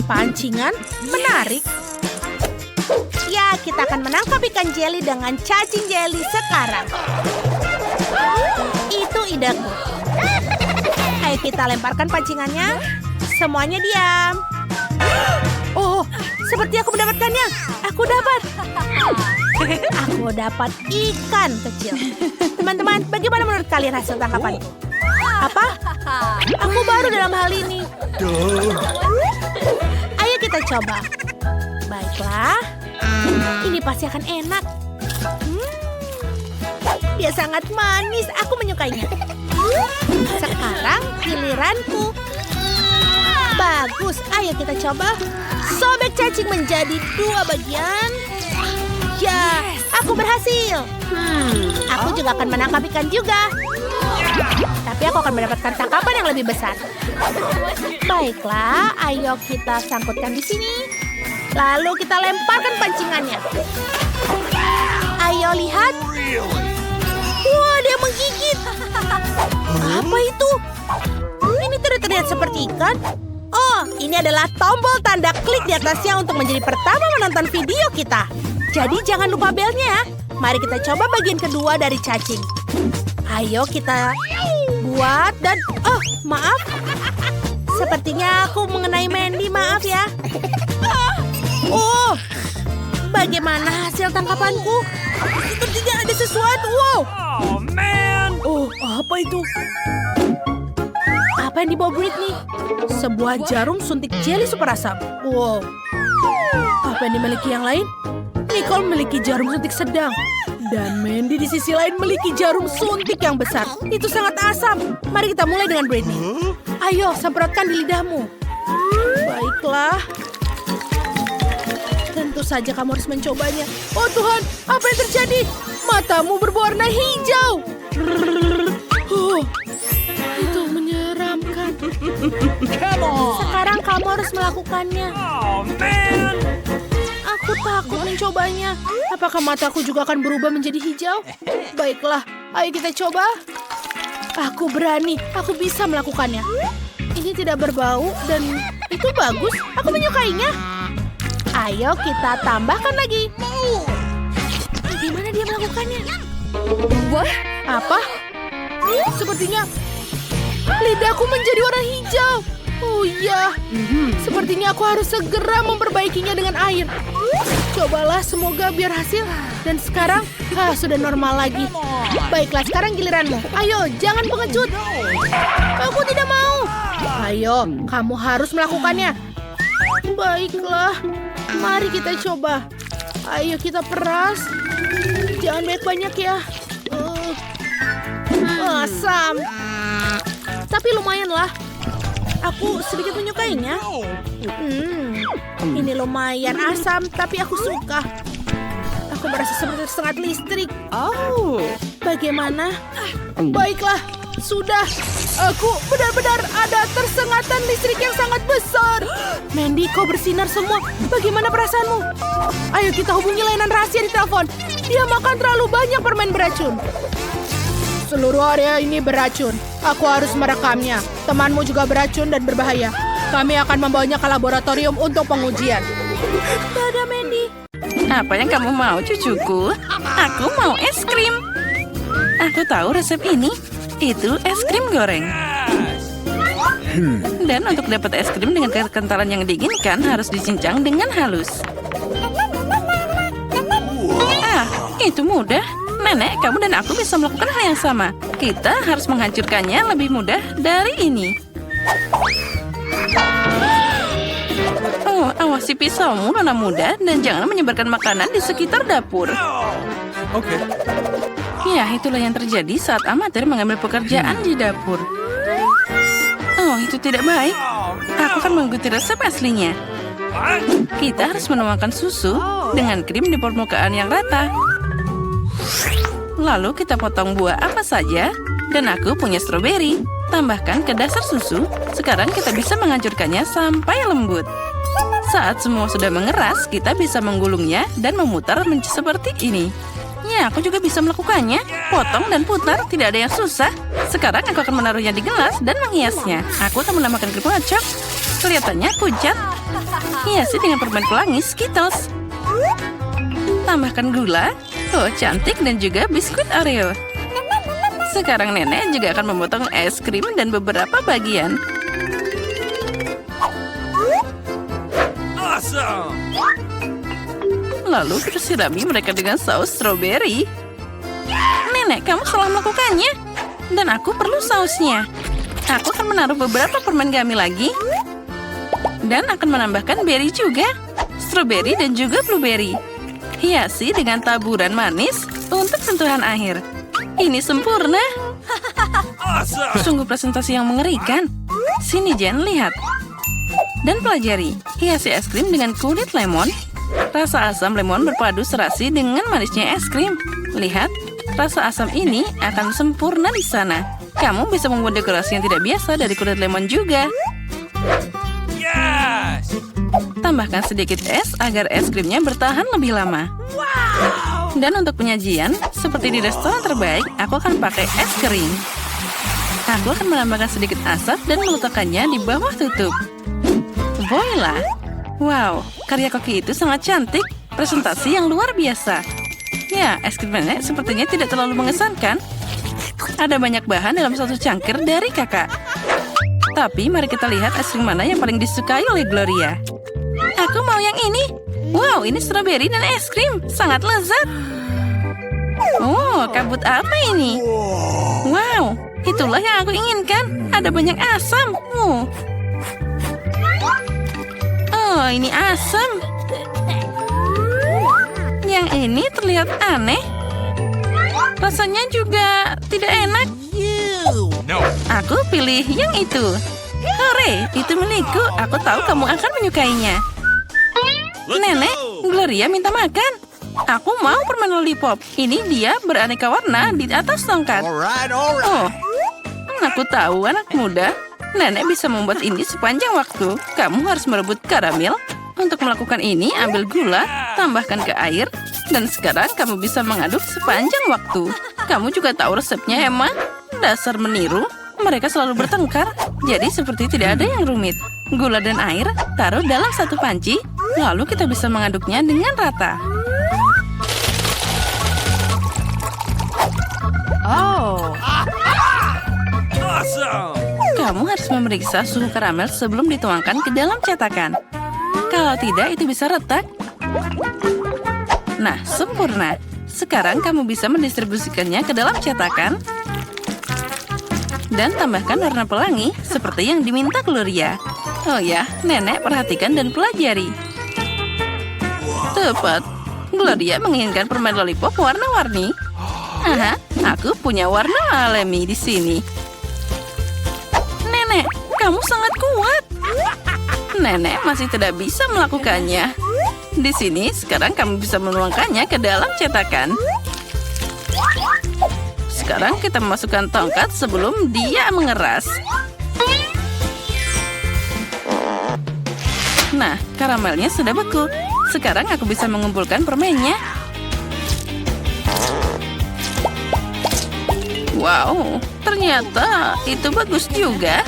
Pancingan? Menarik. Ya, kita akan menangkap ikan jelly dengan cacing jelly sekarang. Itu ideku. Ayo kita lemparkan pancingannya. Semuanya diam. Oh, seperti aku mendapatkannya. Aku dapat. Aku dapat ikan kecil. Teman-teman, bagaimana menurut kalian hasil tangkapanku? Apa? Aku baru dalam hal ini. Ayo kita coba. Baiklah. Ini pasti akan enak. Dia sangat manis. Aku menyukainya. Sekarang giliranku. Bagus. Ayo kita coba. Sobek cacing menjadi 2 bagian. Ya, aku berhasil. Aku juga akan menangkap ikan juga. Tapi aku akan mendapatkan tangkapan yang lebih besar. Baiklah, ayo kita sangkutkan di sini. Lalu kita lemparkan pancingannya. Ayo lihat. Wah, dia menggigit. Apa itu? Ini tidak terlihat seperti ikan. Oh, ini adalah tombol tanda klik di atasnya untuk menjadi pertama menonton video kita. Jadi jangan lupa belnya. Mari kita coba bagian kedua dari cacing. Ayo kita buat dan... Oh, maaf. Sepertinya aku mengenai Mandy, maaf ya. Oh, bagaimana hasil tangkapanku? Sepertinya ada sesuatu. Wow. Oh, man. Oh, apa itu? Apa yang dibawa Britney? Sebuah jarum suntik jeli super asam. Wow. Apa yang dimiliki yang lain? Nicole memiliki jarum suntik sedang. Dan Mandy di sisi lain memiliki jarum suntik yang besar. Itu sangat asam. Mari kita mulai dengan Britney. Ayo, semprotkan di lidahmu. Baiklah. Tentu saja kamu harus mencobanya. Oh Tuhan, apa yang terjadi? Matamu berwarna hijau. Oh, itu menyeramkan. Come on. Sekarang kamu harus melakukannya. Oh, man. Aku takut mencobanya. Apakah mataku juga akan berubah menjadi hijau? Baiklah, ayo kita coba. Aku berani, aku bisa melakukannya. Ini tidak berbau dan itu bagus. Aku menyukainya. Ayo kita tambahkan lagi. Bagaimana dia melakukannya? Wah, apa? Sepertinya lidahku menjadi warna hijau. Oh iya, sepertinya aku harus segera memperbaikinya dengan air. Cobalah, semoga biar hasil. Dan sekarang, sudah normal lagi. Baiklah, sekarang giliranmu. Ayo, jangan pengecut. Aku tidak mau. Ayo, kamu harus melakukannya. Baiklah, mari kita coba. Ayo kita peras. Jangan banyak-banyak ya. Asam. Tapi lumayan lah. Aku sedikit menyukainya. Ini lumayan asam, tapi aku suka. Aku merasa seperti tersengat listrik. Oh, bagaimana? Baiklah, sudah. Aku benar-benar ada tersengatan listrik yang sangat besar. Mandy, kau bersinar semua. Bagaimana perasaanmu? Ayo kita hubungi layanan rahasia di telepon. Dia makan terlalu banyak permen beracun. Seluruh area ini beracun. Aku harus merekamnya. Temanmu juga beracun dan berbahaya. Kami akan membawanya ke laboratorium untuk pengujian. Dadah, Mandy. Apa yang kamu mau, cucuku? Aku mau es krim. Aku tahu resep ini. Itu es krim goreng. Dan untuk dapat es krim dengan kekentalan yang diinginkan harus dicincang dengan halus. Ah, itu mudah. Nenek, kamu dan aku bisa melakukan hal yang sama. Kita harus menghancurkannya lebih mudah dari ini. Oh, awasi pisaumu, nona muda, dan jangan menyebarkan makanan di sekitar dapur. Oke. Ya, itulah yang terjadi saat amatir mengambil pekerjaan di dapur. Oh, itu tidak baik. Aku akan mengikuti resep aslinya. Kita harus menuangkan susu dengan krim di permukaan yang rata. Lalu kita potong buah apa saja. Dan aku punya stroberi. Tambahkan ke dasar susu. Sekarang kita bisa menghancurkannya sampai lembut. Saat semua sudah mengeras, kita bisa menggulungnya dan memutar seperti ini. Ya, aku juga bisa melakukannya. Potong dan putar, tidak ada yang susah. Sekarang aku akan menaruhnya di gelas dan menghiasnya. Aku akan menambahkan krim kacang. Kelihatannya pucat. Hiasi dengan permen pelangi Skittles. Tambahkan gula. Oh, cantik, dan juga biskuit Oreo. Sekarang nenek juga akan memotong es krim dan beberapa bagian. Awesome! Lalu kita sirami mereka dengan saus strawberry. Nenek, kamu salah melakukannya. Dan aku perlu sausnya. Aku akan menaruh beberapa permen gummy lagi. Dan akan menambahkan berry juga. Strawberry dan juga blueberry. Hiasi dengan taburan manis untuk sentuhan akhir. Ini sempurna. Awesome! Sungguh presentasi yang mengerikan. Sini Jen, lihat. Dan pelajari. Hiasi es krim dengan kulit lemon. Rasa asam lemon berpadu serasi dengan manisnya es krim. Lihat, rasa asam ini akan sempurna di sana. Kamu bisa membuat dekorasi yang tidak biasa dari kulit lemon juga. Yes! Tambahkan sedikit es agar es krimnya bertahan lebih lama. Dan untuk penyajian, seperti di restoran terbaik, aku akan pakai es kering. Aku akan menambahkan sedikit asap dan meletakkannya di bawah tutup. Voila! Wow, karya koki itu sangat cantik. Presentasi yang luar biasa. Ya, es krim nenek sepertinya tidak terlalu mengesankan. Ada banyak bahan dalam satu cangkir dari kakak. Tapi mari kita lihat es krim mana yang paling disukai oleh Gloria. Aku mau yang ini. Wow, ini strawberry dan es krim. Sangat lezat. Oh, kabut apa ini? Wow, itulah yang aku inginkan. Ada banyak asam. Oh, ini asam. Yang ini terlihat aneh. Rasanya juga tidak enak. No! Aku pilih yang itu. Hore, itu milikku. Aku tahu kamu akan menyukainya. Nenek, Gloria minta makan. Aku mau permen lollipop. Ini dia beraneka warna di atas tongkat. Oh, aku tahu anak muda. Nenek bisa membuat ini sepanjang waktu. Kamu harus merebut karamel. Untuk melakukan ini, ambil gula, tambahkan ke air, dan sekarang kamu bisa mengaduk sepanjang waktu. Kamu juga tahu resepnya, Emma? Dasar meniru. Mereka selalu bertengkar, jadi seperti tidak ada yang rumit. Gula dan air taruh dalam satu panci, lalu kita bisa mengaduknya dengan rata. Awesome! Kamu harus memeriksa suhu karamel sebelum dituangkan ke dalam cetakan. Kalau tidak, itu bisa retak. Nah, sempurna. Sekarang kamu bisa mendistribusikannya ke dalam cetakan. Dan tambahkan warna pelangi seperti yang diminta Gloria. Oh ya, nenek perhatikan dan pelajari. Tepat. Gloria menginginkan permen lollipop warna-warni. Aha, aku punya warna alami di sini. Nenek, kamu sangat kuat. Nenek masih tidak bisa melakukannya. Di sini, sekarang kamu bisa menuangkannya ke dalam cetakan. Sekarang kita memasukkan tongkat sebelum dia mengeras. Nah, karamelnya sudah beku. Sekarang aku bisa mengumpulkan permennya. Wow, ternyata itu bagus juga.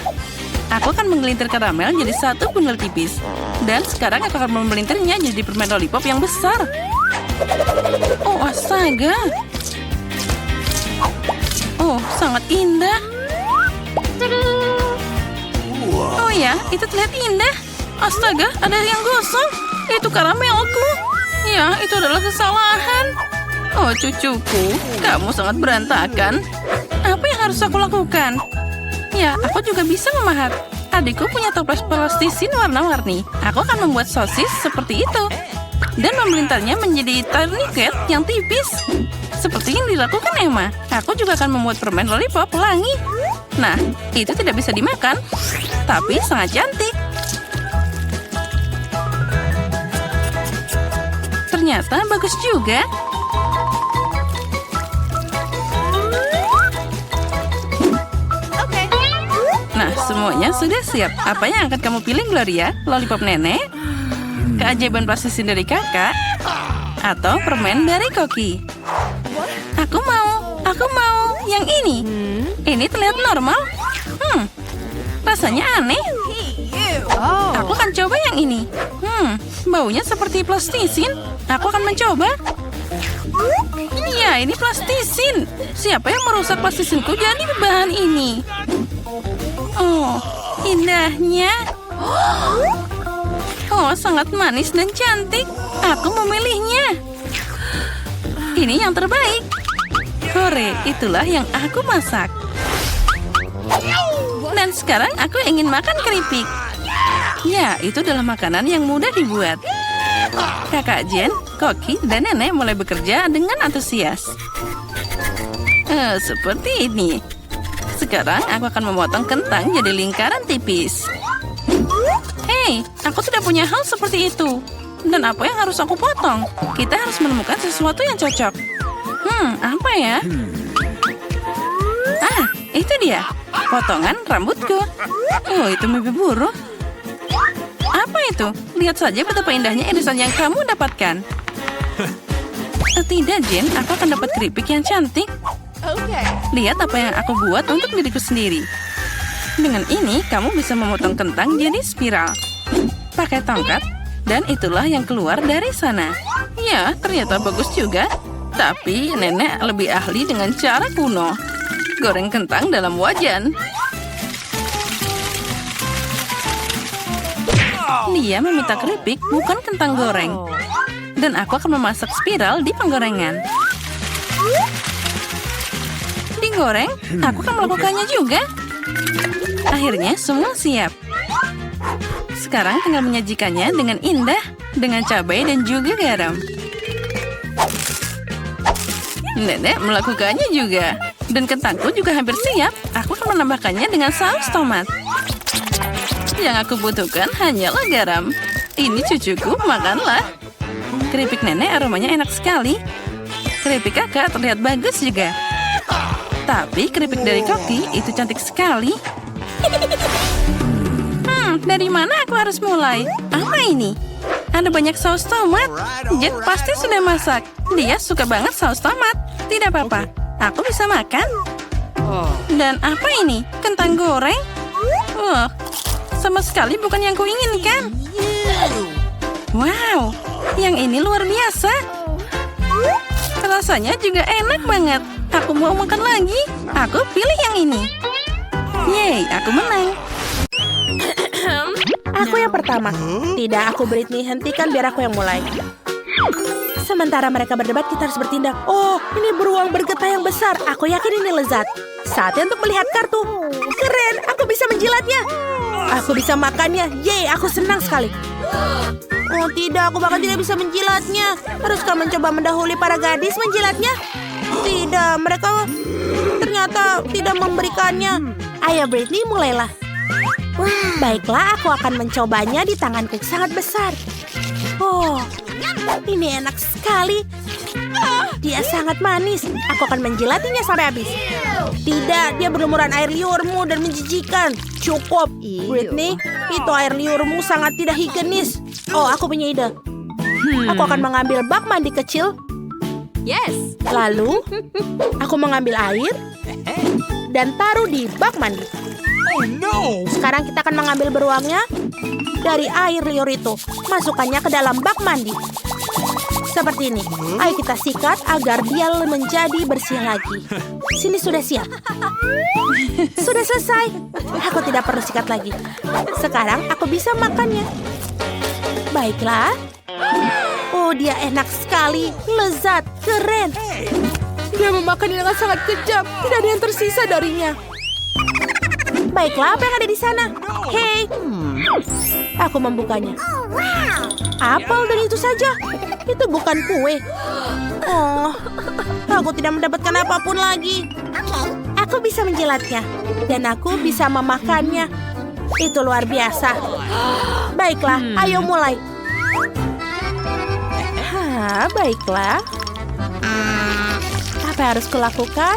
Aku akan menggelintir karamel jadi satu bundel tipis. Dan sekarang aku akan memelintirnya jadi permen lollipop yang besar. Oh, astaga. Oh, sangat indah. Oh ya, itu terlihat indah. Astaga, ada yang gosong. Itu karamelku. Ya, itu adalah kesalahan. Oh, cucuku, kamu sangat berantakan. Apa yang harus aku lakukan? Ya, aku juga bisa memahat. Adikku punya toples plastisin warna-warni. Aku akan membuat sosis seperti itu. Dan memelintarnya menjadi tourniquet yang tipis. Seperti yang dilakukan Emma. Aku juga akan membuat permen lollipop pelangi. Nah, itu tidak bisa dimakan. Tapi sangat cantik. Ternyata bagus juga. Nah, semuanya sudah siap. Apa yang akan kamu pilih, Gloria? Lollipop nenek? Keajaiban plastisin dari kakak? Atau permen dari koki? Aku mau yang ini. Ini terlihat normal. Rasanya aneh. Aku akan coba yang ini. Baunya seperti plastisin. Aku akan mencoba. Ya, ini plastisin. Siapa yang merusak plastisinku jadi bahan ini? Oh, indahnya. Oh, sangat manis dan cantik. Aku memilihnya. Ini yang terbaik. Hore, itulah yang aku masak. Dan sekarang aku ingin makan keripik. Ya, itu adalah makanan yang mudah dibuat. Kakak Jen, Koki, dan Nenek mulai bekerja dengan antusias. Seperti ini. Sekarang aku akan memotong kentang jadi lingkaran tipis. Hei, aku tidak punya hal seperti itu. Dan apa yang harus aku potong? Kita harus menemukan sesuatu yang cocok. Apa ya? Ah, itu dia. Potongan rambutku. Oh, itu mimpi buruk. Apa itu? Lihat saja betapa indahnya irisan yang kamu dapatkan. Tidak, Jen. Aku akan dapat keripik yang cantik. Lihat apa yang aku buat untuk diriku sendiri. Dengan ini, kamu bisa memotong kentang jadi spiral. Pakai tongkat, dan itulah yang keluar dari sana. Ya, ternyata bagus juga. Tapi nenek lebih ahli dengan cara kuno. Goreng kentang dalam wajan. Dia meminta keripik, bukan kentang goreng. Dan aku akan memasak spiral di penggorengan. Digoreng, aku akan melakukannya juga. Akhirnya semua siap. Sekarang tinggal menyajikannya dengan indah, dengan cabai dan juga garam. Nenek melakukannya juga. Dan kentangku juga hampir siap. Aku akan menambahkannya dengan saus tomat. Yang aku butuhkan hanyalah garam. Ini cucuku, makanlah. Keripik nenek aromanya enak sekali. Keripik kakak terlihat bagus juga. Tapi keripik dari Koki itu cantik sekali. Dari mana aku harus mulai? Apa ini? Ada banyak saus tomat. Jet pasti sudah masak. Dia suka banget saus tomat. Tidak apa-apa, aku bisa makan. Dan apa ini? Kentang goreng? Wah, sama sekali bukan yang kuinginkan. Wow, yang ini luar biasa. Rasanya juga enak banget. Aku mau makan lagi. Aku pilih yang ini. Yeay, aku menang. Aku yang pertama. Tidak, aku Britney. Hentikan biar aku yang mulai. Sementara mereka berdebat, kita harus bertindak. Oh, ini beruang bergetah yang besar. Aku yakin ini lezat. Saatnya untuk melihat kartu. Keren, aku bisa menjilatnya. Aku bisa makannya. Yeay, aku senang sekali. Oh tidak, aku bahkan tidak bisa menjilatnya. Haruskah mencoba mendahului para gadis menjilatnya? Tidak, mereka ternyata tidak memberikannya. Ayo Britney, mulailah. Baiklah, aku akan mencobanya di tanganku sangat besar. Oh, ini enak sekali. Dia sangat manis. Aku akan menjilatinya sampai habis. Tidak, dia berlumuran air liurmu dan menjijikan. Cukup, Britney. Itu air liurmu sangat tidak higienis. Oh, aku punya ide. Aku akan mengambil bak mandi kecil. Yes. Lalu, aku mengambil air dan taruh di bak mandi. Oh no! Sekarang kita akan mengambil beruangnya dari air liur itu. Masukkannya ke dalam bak mandi. Seperti ini. Ayo kita sikat agar dia menjadi bersih lagi. Sini sudah siap. Sudah selesai. Aku tidak perlu sikat lagi. Sekarang aku bisa makannya. Baiklah. Oh, dia enak sekali. Lezat. Keren. Dia memakannya dengan sangat kejam. Tidak ada yang tersisa darinya. Baiklah, apa yang ada di sana? Hei. Aku membukanya. Apel dan itu saja. Itu bukan kue. Oh, aku tidak mendapatkan apapun lagi. Aku bisa menjilatnya. Dan aku bisa memakannya. Itu luar biasa. Baiklah, ayo mulai. Baiklah. Apa yang harus kulakukan?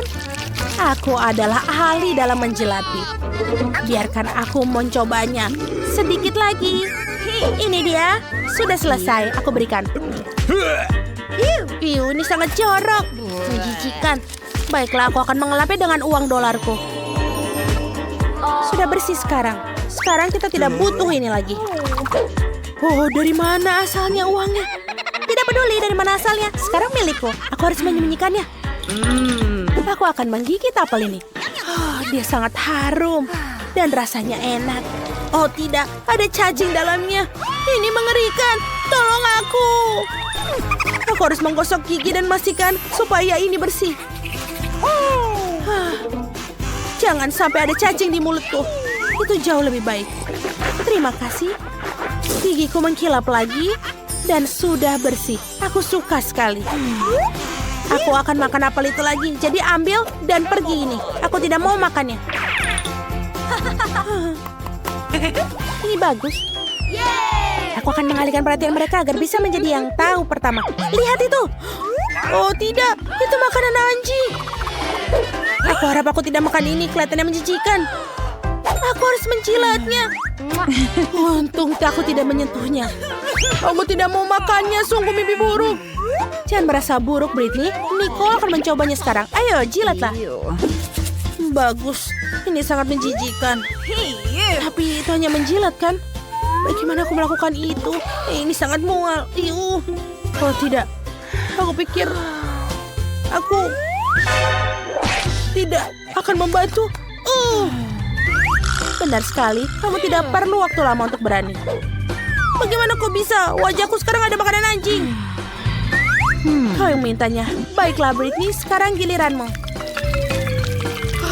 Aku adalah ahli dalam menjilati. Biarkan aku mencobanya. Sedikit lagi. Ini dia. Sudah selesai. Aku berikan. Ini sangat jorok. Menjijikan. Baiklah, aku akan mengelapnya dengan uang dolarku. Sudah bersih sekarang. Sekarang kita tidak butuh ini lagi. Oh, dari mana asalnya uangnya? Tidak peduli dari mana asalnya. Sekarang milikku. Aku harus menyembunyikannya. Aku akan menggigit apel ini. Oh, dia sangat harum. Dan rasanya enak. Oh tidak, ada cacing dalamnya. Ini mengerikan. Tolong aku. Aku harus menggosok gigi dan memastikan supaya ini bersih. Jangan sampai ada cacing di mulutku. Itu jauh lebih baik. Terima kasih. Gigiku mengkilap lagi dan sudah bersih. Aku suka sekali. Aku akan makan apel itu lagi. Jadi ambil dan pergi ini. Aku tidak mau makannya. Ini bagus. Aku akan mengalihkan perhatian mereka agar bisa menjadi yang tahu pertama. Lihat itu. Oh tidak, itu makanan anjing. Aku harap aku tidak makan ini. Kelihatannya menjijikan. Aku harus menjilatnya. Untung aku tidak menyentuhnya. Aku tidak mau makannya. Sungguh mimpi buruk. Jangan merasa buruk, Britney. Nicole akan mencobanya sekarang. Ayo, jilatlah. Bagus. Ini sangat menjijikan. Tapi itu hanya menjilat, kan? Bagaimana aku melakukan itu? Ini sangat mual. Oh, tidak. Aku pikir aku tidak akan membantu. Benar sekali. Kamu tidak perlu waktu lama untuk berani. Bagaimana kau bisa? Wajahku sekarang ada makanan anjing. Kau yang mintanya. Baiklah, Britney. Sekarang giliranmu.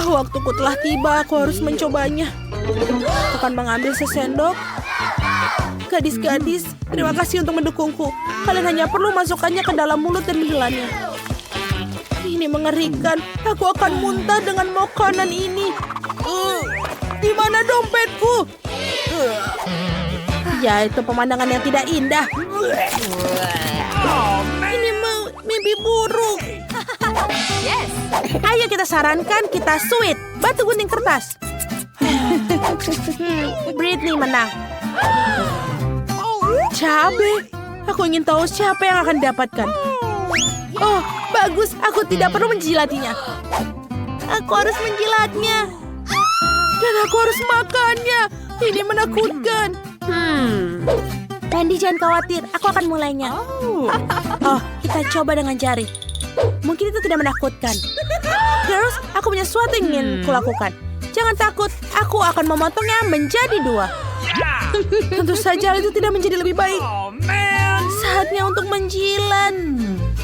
Waktuku telah tiba. Aku harus mencobanya. Aku akan mengambil sesendok. Gadis-gadis, terima kasih untuk mendukungku. Kalian hanya perlu masukkannya ke dalam mulut dan menelannya. Ini mengerikan. Aku akan muntah dengan makanan ini. Di mana dompetku? Ya, itu pemandangan yang tidak indah. Ini mimpi buruk. Ayo kita sarankan, kita sweet. Batu gunting kertas. Britney menang. Cabe. Aku ingin tahu siapa yang akan dapatkan. Oh, bagus. Aku tidak perlu menjilatinya. Aku harus menjilatnya. Dan aku harus makannya. Ini menakutkan. Randy, jangan khawatir. Aku akan mulainya. Oh, kita coba dengan jari. Mungkin itu tidak menakutkan. Terus, aku punya sesuatu yang ingin kulakukan. Jangan takut. Aku akan memotongnya menjadi 2. Tentu saja itu tidak menjadi lebih baik. Saatnya untuk menjilat.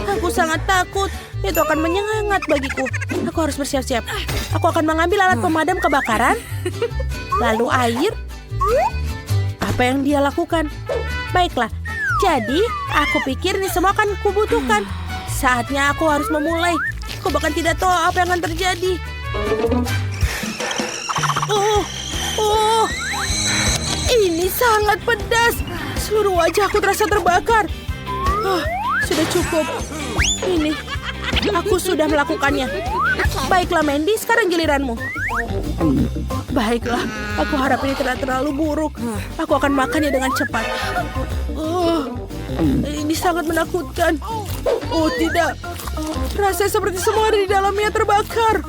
Aku sangat takut. Itu akan menyengat bagiku. Aku harus bersiap-siap. Aku akan mengambil alat pemadam kebakaran. Lalu air. Apa yang dia lakukan? Baiklah. Jadi, aku pikir ini semua akan kubutuhkan. Saatnya aku harus memulai. Aku bahkan tidak tahu apa yang akan terjadi. Ini sangat pedas. Seluruh wajahku terasa terbakar. Sudah cukup. Ini, aku sudah melakukannya. Baiklah, Mandy, sekarang giliranmu. Baiklah, aku harap ini tidak terlalu buruk. Aku akan makannya dengan cepat. Ini sangat menakutkan. Oh, tidak. Rasanya seperti semua ada di dalamnya terbakar.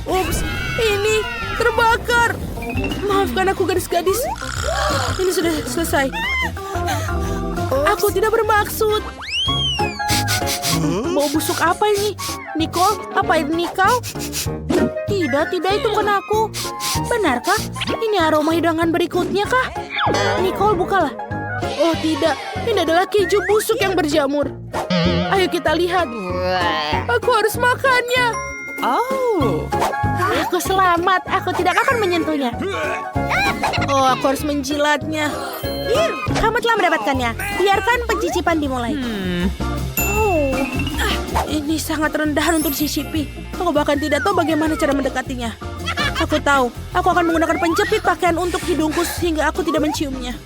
Ups, ini terbakar. Maafkan aku, gadis-gadis. Ini sudah selesai. Aku tidak bermaksud. Bau busuk apa ini? Nicole, apa ini kau? Tidak, itu bukan aku. Benarkah? Ini aroma hidangan berikutnya kah? Nicole, bukalah. Oh tidak, ini adalah keju busuk yang berjamur. Ayo kita lihat. Aku harus makannya. Aku selamat. Aku tidak akan menyentuhnya. Oh, aku harus menjilatnya. Kamu telah mendapatkannya. Biarkan pencicipan dimulai. Ini sangat rendah untuk dicicipi. Aku bahkan tidak tahu bagaimana cara mendekatinya. Aku tahu. Aku akan menggunakan penjepit pakaian untuk hidungku sehingga aku tidak menciumnya.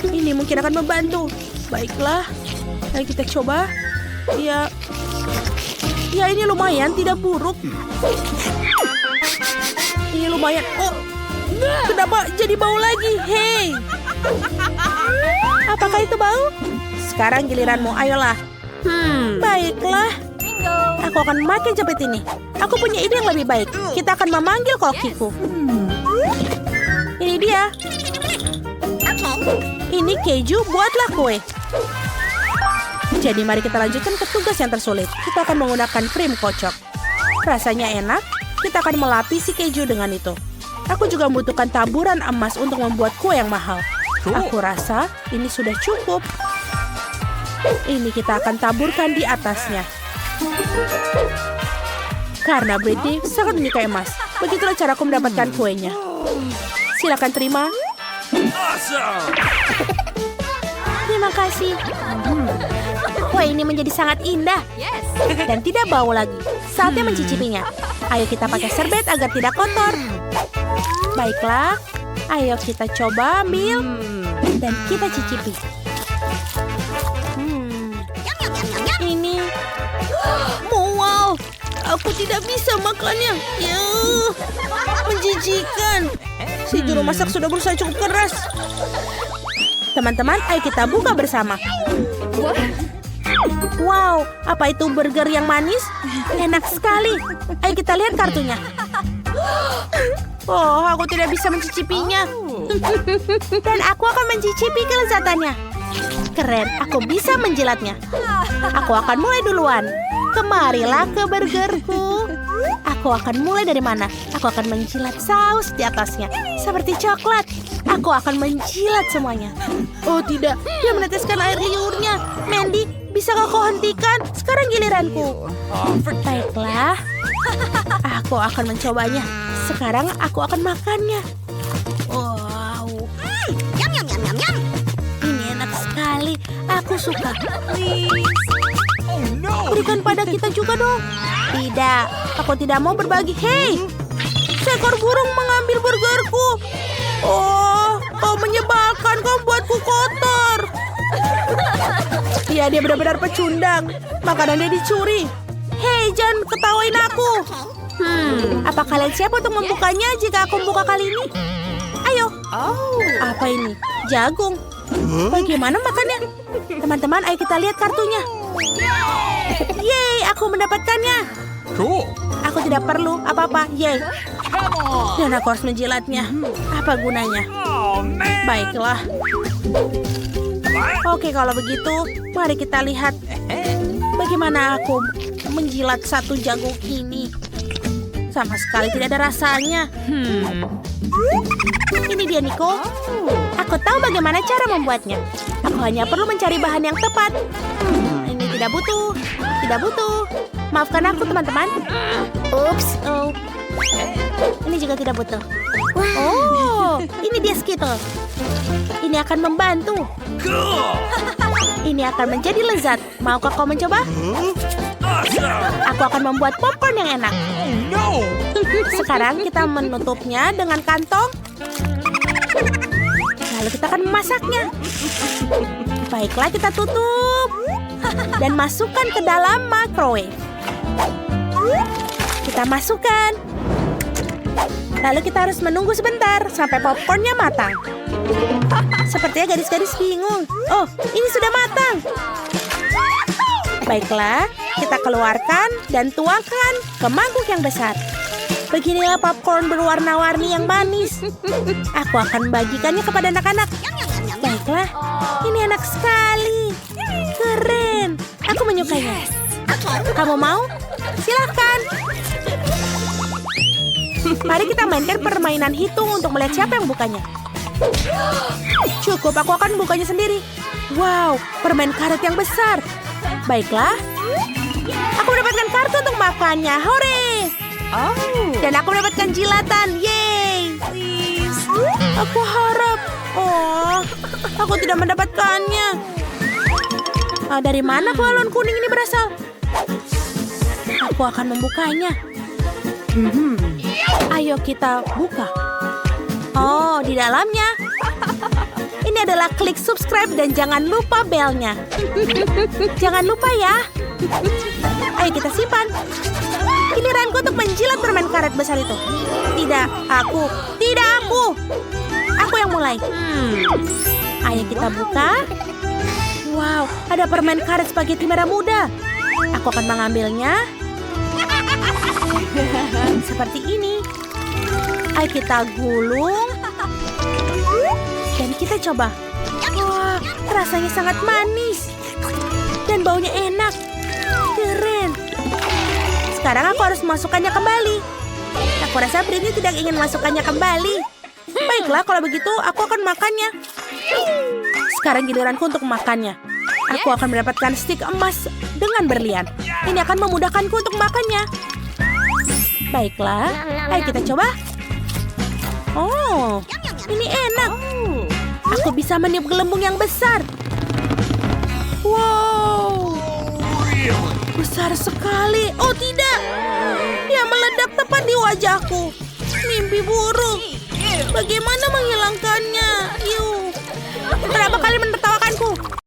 Ini mungkin akan membantu. Baiklah. Ayo kita coba. Ya, ini lumayan, tidak buruk. Ini lumayan. Oh, kenapa jadi bau lagi? Hei. Apakah itu bau? Sekarang giliranmu, ayolah. Baiklah. Aku akan makin jepit ini. Aku punya ide yang lebih baik. Kita akan memanggil kokiku. Ini dia. Ini keju, buatlah kue. Jadi mari kita lanjutkan ke tugas yang tersulit. Kita akan menggunakan krim kocok. Rasanya enak. Kita akan melapisi keju dengan itu. Aku juga membutuhkan taburan emas untuk membuat kue yang mahal. Aku rasa ini sudah cukup. Ini kita akan taburkan di atasnya. Karena Britney sangat menyukai emas. Begitulah caraku mendapatkan kuenya. Silakan terima. Awesome! Terima kasih. Kue ini menjadi sangat indah. Dan tidak bau lagi. Saatnya mencicipinya. Ayo kita pakai serbet agar tidak kotor. Baiklah. Ayo kita coba ambil. Dan kita cicipi. Ini. Wow. Aku tidak bisa makannya. Menjijikan. Si juru masak sudah berusaha cukup keras. Teman-teman, ayo kita buka bersama. Wow, apa itu burger yang manis? Enak sekali. Ayo kita lihat kartunya. Oh, aku tidak bisa mencicipinya. Dan aku akan mencicipi kelezatannya. Keren, aku bisa menjilatnya. Aku akan mulai duluan. Kemarilah ke burgerku. Aku akan mulai dari mana? Aku akan menjilat saus di atasnya. Seperti coklat. Aku akan menjilat semuanya. Oh tidak, dia meneteskan air liurnya. Mandy, bisakah kau hentikan? Sekarang giliranku. Baiklah. Aku akan mencobanya. Sekarang aku akan makannya. Wow. Ini enak sekali. Aku suka. Oh no! Berikan pada kita juga dong. Tidak, aku tidak mau berbagi. Hei, seekor burung mengambil burgerku. Oh, kau menyebalkan, kau buatku kotor. Ya, dia benar-benar pecundang. Makanan dia dicuri. Hei, jangan ketawain aku. Apa kalian siap untuk membukanya jika aku membuka kali ini? Ayo. Apa ini? Jagung. Bagaimana makannya? Teman-teman, ayo kita lihat kartunya. Yeay, aku mendapatkannya. Cool! Aku tidak perlu apa-apa. Yeay. Dan aku harus menjilatnya. Apa gunanya? Oh man! Baiklah. Oke, kalau begitu, mari kita lihat bagaimana aku menjilat satu jagung ini. Sama sekali tidak ada rasanya. Ini dia, Nico. Aku tahu bagaimana cara membuatnya. Aku hanya perlu mencari bahan yang tepat. Ini tidak butuh. Tidak butuh. Maafkan aku, teman-teman. Ups. Oh. Ini juga tidak butuh. Oh, ini dia Skittle. Ini akan membantu. Cool! Ini akan menjadi lezat. Maukah kau mencoba? Awesome! Aku akan membuat popcorn yang enak. Oh no! Sekarang kita menutupnya dengan kantong. Lalu kita akan memasaknya. Baiklah, kita tutup. Dan masukkan ke dalam microwave. Kita masukkan. Lalu kita harus menunggu sebentar sampai popcornnya matang. Sepertinya gadis-gadis bingung. Oh, ini sudah matang. Baiklah, kita keluarkan dan tuangkan ke mangkuk yang besar. Beginilah popcorn berwarna-warni yang manis. Aku akan bagikannya kepada anak-anak. Baiklah, ini enak sekali. Keren, aku menyukainya. Kamu mau? Silahkan. Mari kita mainkan permainan hitung untuk melihat siapa yang bukanya. Cukup, aku akan bukanya sendiri. Wow, permen karet yang besar. Baiklah. Aku mendapatkan kartu untuk makannya. Hore! Dan aku mendapatkan jilatan. Yeay! Aku harap. Oh, aku tidak mendapatkannya. Dari mana balon kuning ini berasal? Aku akan membukanya. Ayo kita buka. Oh, di dalamnya. Ini adalah klik subscribe dan jangan lupa belnya. Jangan lupa ya. Ayo kita simpan. Giliranku untuk menjilat permen karet besar itu. Tidak, aku. Tidak, aku. Aku yang mulai. Ayo kita buka. Wow, ada permen karet spaghetti merah muda. Aku akan mengambilnya. Seperti ini. Ayo kita gulung. Dan kita coba. Wah, rasanya sangat manis. Dan baunya enak. Keren. Sekarang aku harus memasukkannya kembali. Aku rasa Britney tidak ingin memasukkannya kembali. Baiklah, kalau begitu aku akan makannya. Sekarang giliranku untuk memakannya. Aku akan mendapatkan stik emas dengan berlian. Ini akan memudahkanku untuk makannya. Baiklah, ayo kita coba. Oh, ini enak. Aku bisa meniup gelembung yang besar. Wow, besar sekali. Oh tidak, dia meledak tepat di wajahku. Mimpi buruk. Bagaimana menghilangkannya? Berapa kali